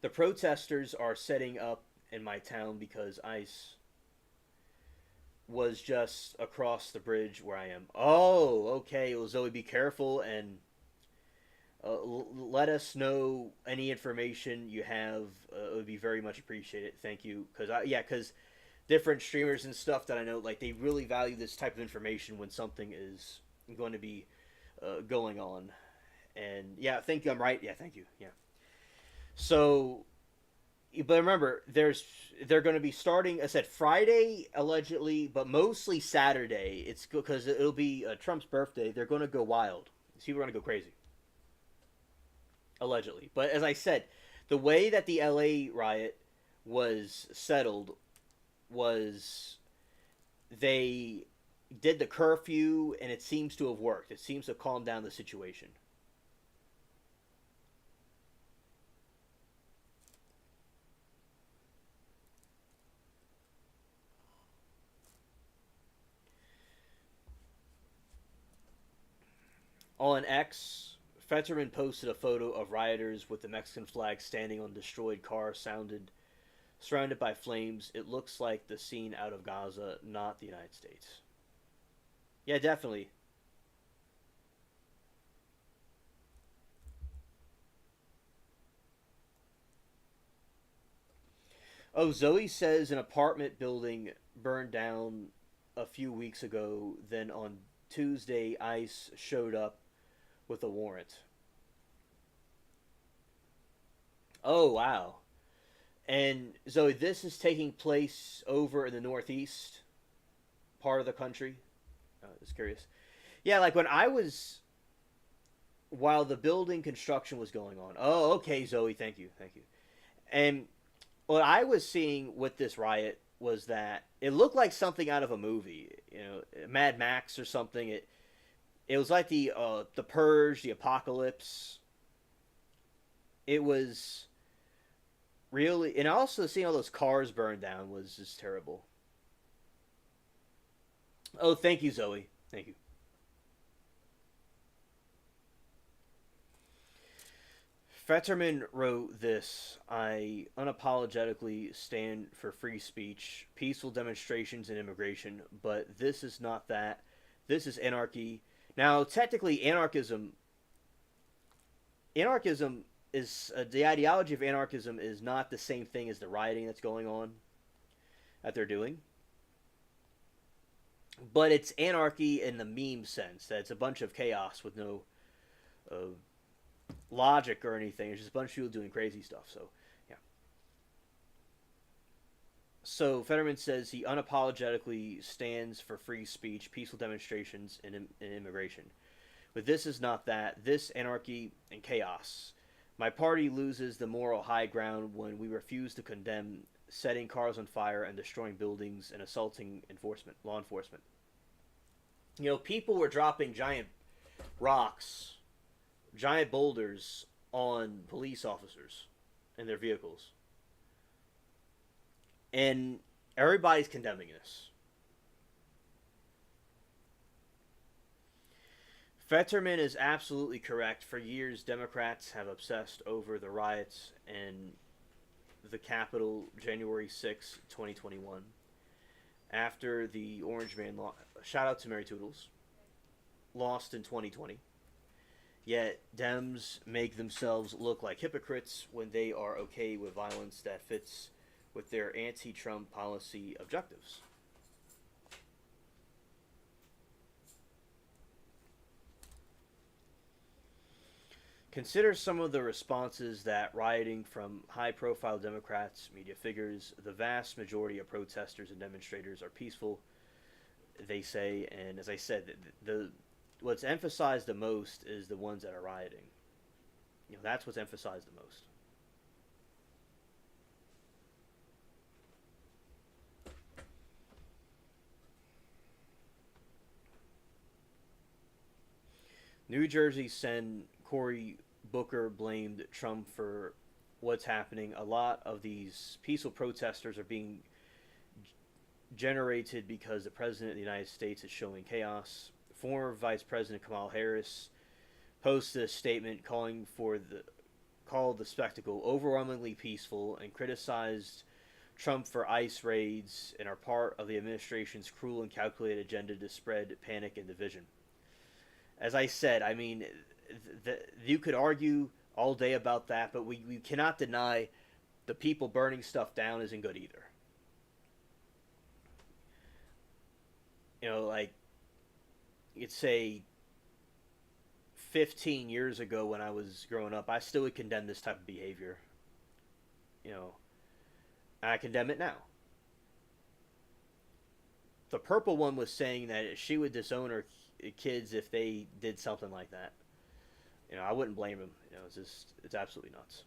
The protesters are setting up in my town because ICE was just across the bridge where I am. Oh, okay. Well, Zoe, be careful and let us know any information you have. It would be very much appreciated. Thank you. Because different streamers and stuff that I know, like they really value this type of information when something is going to be going on. And yeah, I think I'm right. Yeah, thank you. Yeah. So but remember, they're going to be starting. I said Friday allegedly, but mostly Saturday. It's because it'll be Trump's birthday. They're going to go wild. People are going to go crazy, allegedly. But as I said, the way that the LA riot was settled was they did the curfew, and it seems to have worked. It seems to have calmed down the situation. On X, Fetterman posted a photo of rioters with the Mexican flag standing on destroyed car surrounded by flames. It looks like the scene out of Gaza, not the United States. Yeah, definitely. Oh, Zoe says an apartment building burned down a few weeks ago. Then on Tuesday, ICE showed up with a warrant. Oh, wow. And Zoe, this is taking place over in the Northeast part of the country. I was curious. Yeah, like when I was while the building construction was going on. Oh, okay, Zoe, thank you, thank you. And what I was seeing with this riot was that it looked like something out of a movie, Mad Max or something. It was like the Purge, the Apocalypse. It was really, and also seeing all those cars burned down was just terrible. Oh, thank you, Zoe. Thank you. Fetterman wrote this: I unapologetically stand for free speech, peaceful demonstrations, and immigration, but this is not that. This is anarchy. Now, technically, anarchism is the ideology of anarchism is not the same thing as the rioting that's going on that they're doing, but it's anarchy in the meme sense that it's a bunch of chaos with no uh, logic or anything. It's just a bunch of people doing crazy stuff. So, yeah. So Fetterman says he unapologetically stands for free speech, peaceful demonstrations, and immigration. But this is not that. This anarchy and chaos. My party loses the moral high ground when we refuse to condemn setting cars on fire and destroying buildings and assaulting law enforcement. People were dropping giant rocks, giant boulders on police officers and their vehicles. And everybody's condemning this. Fetterman is absolutely correct. For years, Democrats have obsessed over the riots in the Capitol, January 6, 2021. After the Orange Man, shout out to Mary Toodles, lost in 2020. Yet Dems make themselves look like hypocrites when they are okay with violence that fits with their anti-Trump policy objectives. Consider some of the responses that rioting from high profile Democrats, media figures. The vast majority of protesters and demonstrators are peaceful, they say, and as I said, the what's emphasized the most is the ones that are rioting. That's what's emphasized the most. New Jersey Sen. Cory Booker blamed Trump for what's happening. A lot of these peaceful protesters are being generated because the President of the United States is showing chaos. Former Vice President Kamala Harris posted a statement called the spectacle overwhelmingly peaceful and criticized Trump for ICE raids and are part of the administration's cruel and calculated agenda to spread panic and division. As I said, I mean, you could argue all day about that, but we cannot deny the people burning stuff down isn't good either. Like, you'd say 15 years ago when I was growing up, I still would condemn this type of behavior. I condemn it now. The purple one was saying that she would disown her kids if they did something like that. I wouldn't blame him. It's absolutely nuts.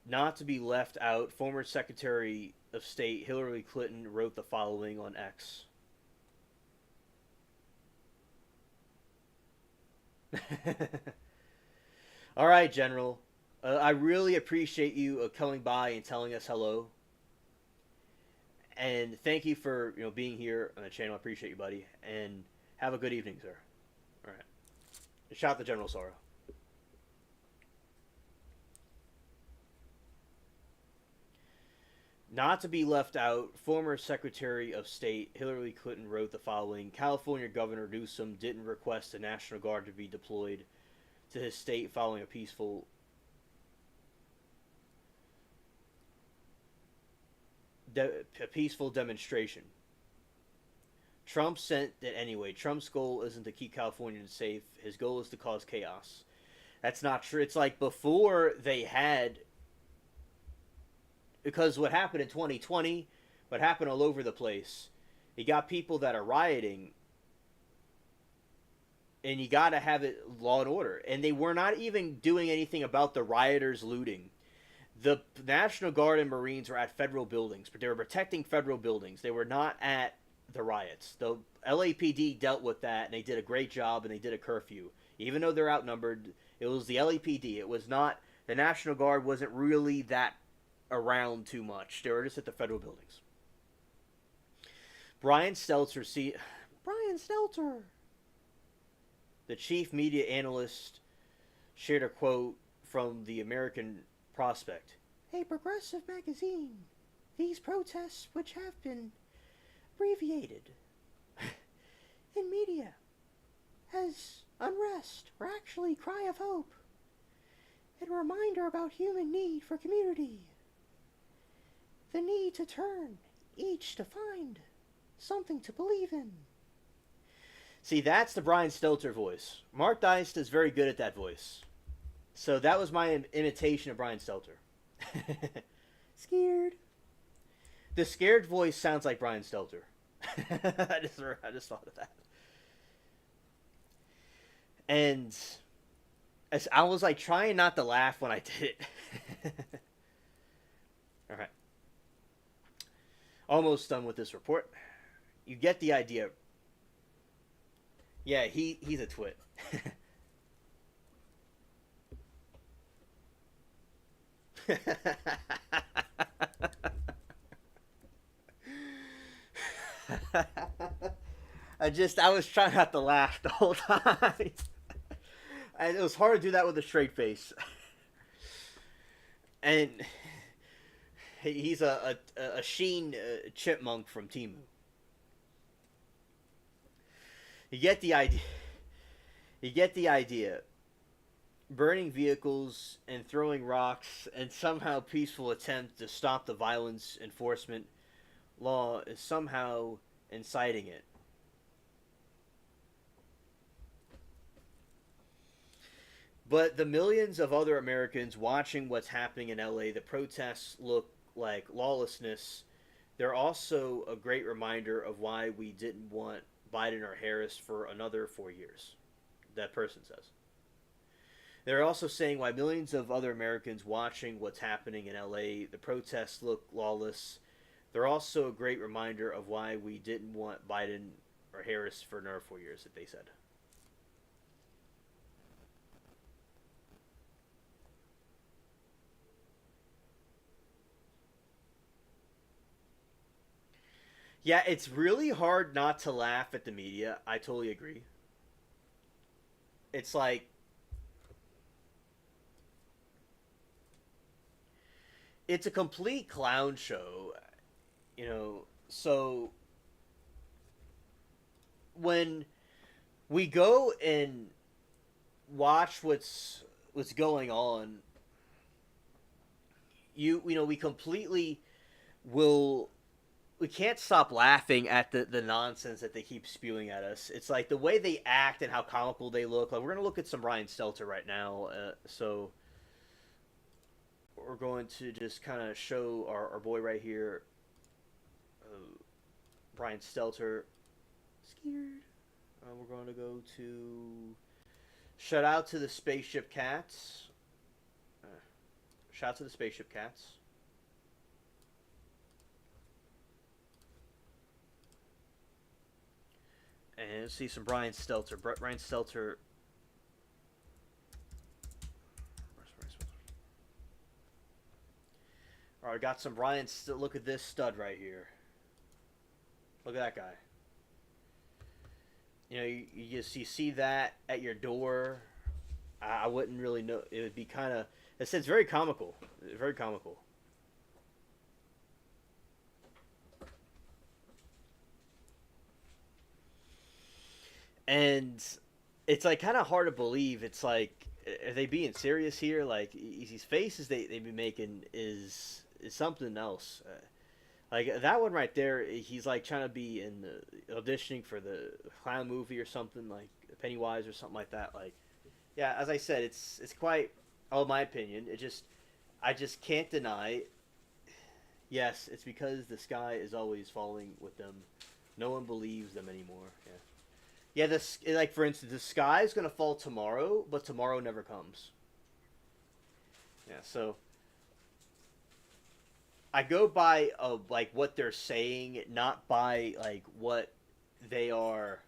Not to be left out, former Secretary of State Hillary Clinton wrote the following on X. All right, General. I really appreciate you coming by and telling us hello. And thank you for being here on the channel. I appreciate you, buddy. And have a good evening, sir. All right. Shout out to General Sorrow. Not to be left out, former Secretary of State Hillary Clinton wrote the following. California Governor Newsom didn't request the National Guard to be deployed to his state following a peaceful demonstration. Trump sent it anyway. Trump's goal isn't to keep Californians safe. His goal is to cause chaos. That's not true. It's like before they had... Because what happened in 2020, what happened all over the place, you got people that are rioting, and you got to have it law and order. And they were not even doing anything about the rioters looting. The National Guard and Marines were at federal buildings, but they were protecting federal buildings. They were not at the riots. The LAPD dealt with that, and they did a great job, and they did a curfew. Even though they're outnumbered, it was the LAPD. It was not... The National Guard wasn't really that around too much. They were just at the federal buildings. Brian Stelter, the chief media analyst, shared a quote from the American Prospect. A progressive magazine. These protests, which have been abbreviated in media as unrest, were actually cry of hope and a reminder about human need for community. The need to turn each to find something to believe in. See, that's the Brian Stelter voice. Mark Deist is very good at that voice. So that was my imitation of Brian Stelter. Scared. The scared voice sounds like Brian Stelter. I just thought of that. And I was like trying not to laugh when I did it. All right. Almost done with this report. You get the idea. Yeah, he's a twit. I was trying not to laugh the whole time. And it was hard to do that with a straight face. And he's a Sheen chipmunk from Timu. You get the idea. You get the idea. Burning vehicles and throwing rocks and somehow peaceful attempt to stop the violence enforcement law is somehow inciting it. But the millions of other Americans watching what's happening in LA, the protests look like lawlessness. They're also a great reminder of why we didn't want Biden or Harris for another 4 years. That person says. They're also saying why millions of other Americans watching what's happening in LA, the protests look lawless. They're also a great reminder of why we didn't want Biden or Harris for another 4 years, that they said. Yeah, it's really hard not to laugh at the media. I totally agree. It's like it's a complete clown show, you know. So when we go and watch what's going on, we completely will we can't stop laughing at the nonsense that they keep spewing at us. It's like the way they act and how comical they look. Like we're gonna look at some Ryan Stelter right now. So we're going to just kind of show our boy right here, Brian Stelter. Scared. We're going to go to shout out to the Spaceship Cats. Shout out to the Spaceship Cats. And let's see some Brian Stelter. Brian Stelter. All right, got some Brian. Look at this stud right here. Look at that guy. You see that at your door. I wouldn't really know. It would be kind of. It's very comical. Very comical. And it's like kind of hard to believe. It's like, are they being serious here? Like these faces they be making is something else. Like that one right there, he's like trying to be in the auditioning for the clown movie or something, like Pennywise or something like that. Like, yeah, as I said, it's quite, oh, my opinion. I just can't deny. Yes, it's because the sky is always falling with them. No one believes them anymore. Yeah. Yeah, this, like, for instance, the sky is gonna fall tomorrow, but tomorrow never comes. Yeah, so I go by like what they're saying, not by like what they are,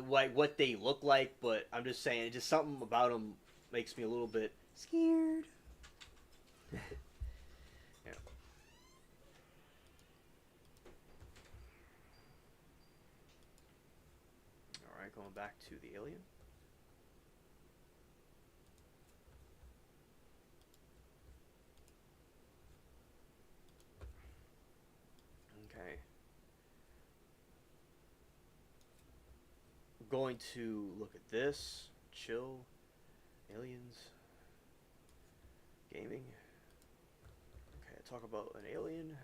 like what they look like. But I'm just saying, just something about them makes me a little bit scared. Yeah. All right, going back to the alien. Okay. I'm going to look at this. Chill. Aliens. Gaming. Okay, talk about an alien.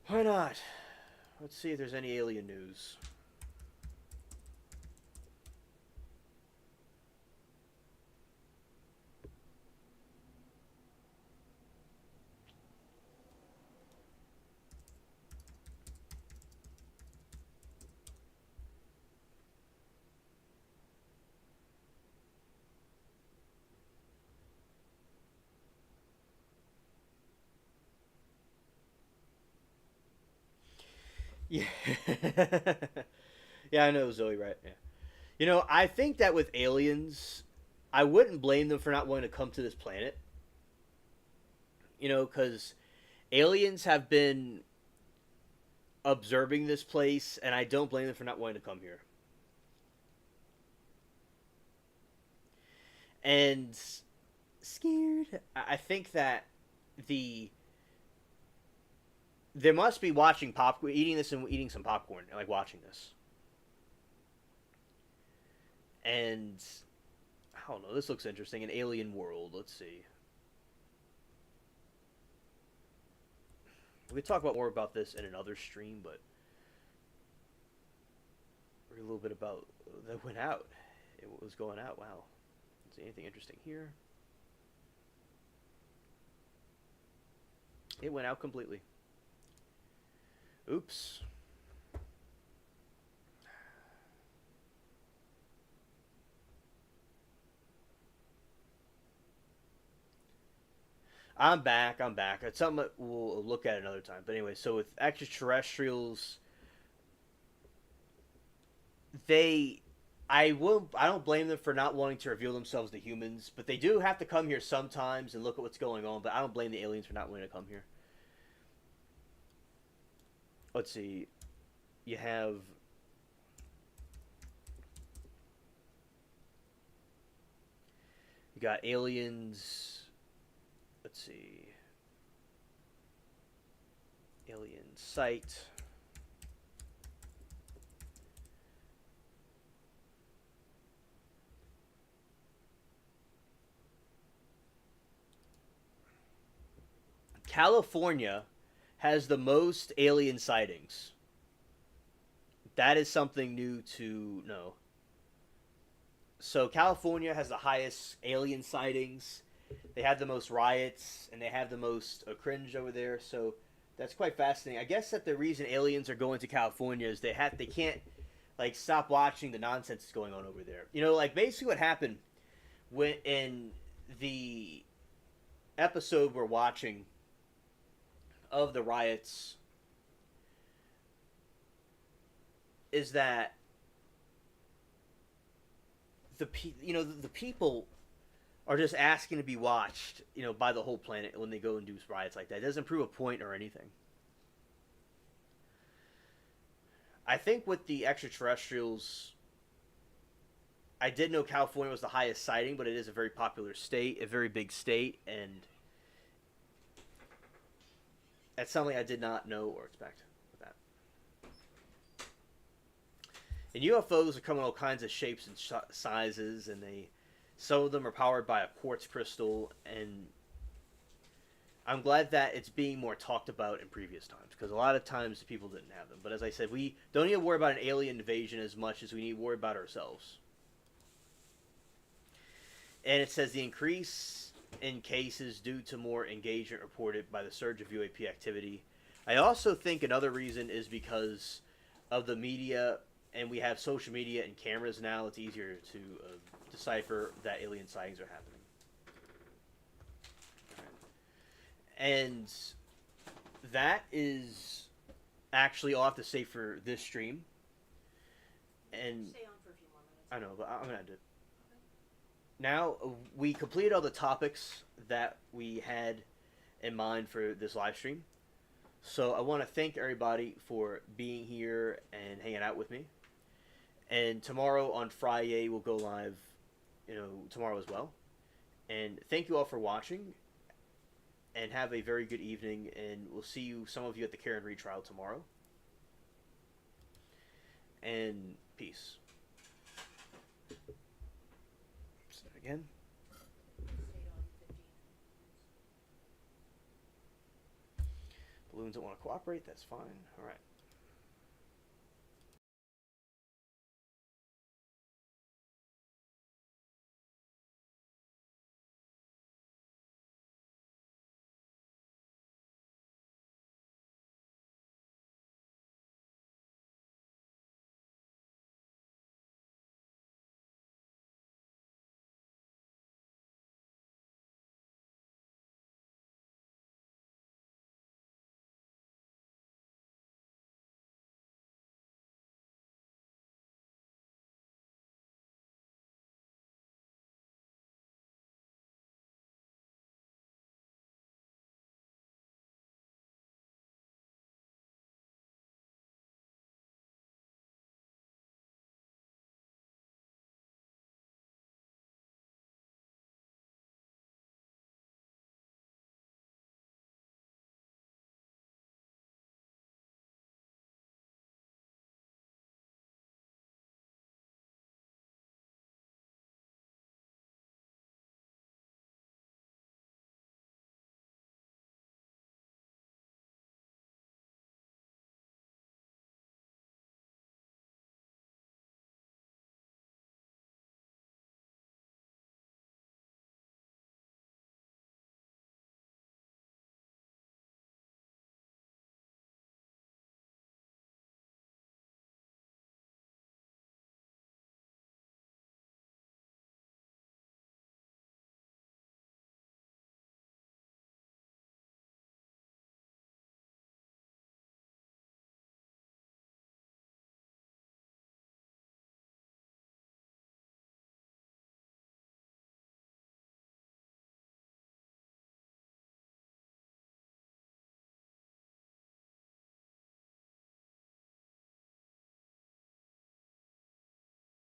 Why not? Let's see if there's any alien news. Yeah. Yeah, I know, Zoe, right? Yeah. I think that with aliens, I wouldn't blame them for not wanting to come to this planet. Because aliens have been observing this place, and I don't blame them for not wanting to come here. And scared. I think that the there must be watching popcorn, eating this and eating some popcorn, like watching this. And I don't know. This looks interesting. An alien world. Let's see. We could talk about more about this in another stream, but a little bit about that went out. It was going out. Wow. Is there anything interesting here? It went out completely. Oops. I'm back. I'm back. It's something that we'll look at another time. But anyway, so with extraterrestrials, they, I don't blame them for not wanting to reveal themselves to humans, but they do have to come here sometimes and look at what's going on. But I don't blame the aliens for not wanting to come here. Let's see. You have you got aliens. Let's see. Alien site. California has the most alien sightings. That is something new to know. So California has the highest alien sightings. They have the most riots, and they have the most cringe over there. So that's quite fascinating. I guess that the reason aliens are going to California is they can't like stop watching the nonsense that's going on over there. You know, like basically what happened when in the episode we're watching of the riots is that the people are just asking to be watched, by the whole planet when they go and do riots like that. It doesn't prove a point or anything. I think with the extraterrestrials, I did know California was the highest sighting, but it is a very popular state, a very big state, and that's something I did not know or expect with that. And UFOs are coming in all kinds of shapes and sizes, and some of them are powered by a quartz crystal, and I'm glad that it's being more talked about in previous times, because a lot of times people didn't have them. But as I said, we don't need to worry about an alien invasion as much as we need to worry about ourselves. And it says the increase in cases due to more engagement reported by the surge of UAP activity. I also think another reason is because of the media, and we have social media and cameras now. It's easier to decipher that alien sightings are happening. And that is actually all I have to say for this stream. And stay on for a few more minutes. I know, but I'm gonna end it. Now, we completed all the topics that we had in mind for this live stream. So I want to thank everybody for being here and hanging out with me. And tomorrow on Friday, we'll go live, tomorrow as well. And thank you all for watching. And have a very good evening. And we'll see some of you at the Karen retrial tomorrow. And peace. Again. Balloons don't want to cooperate. That's fine. All right.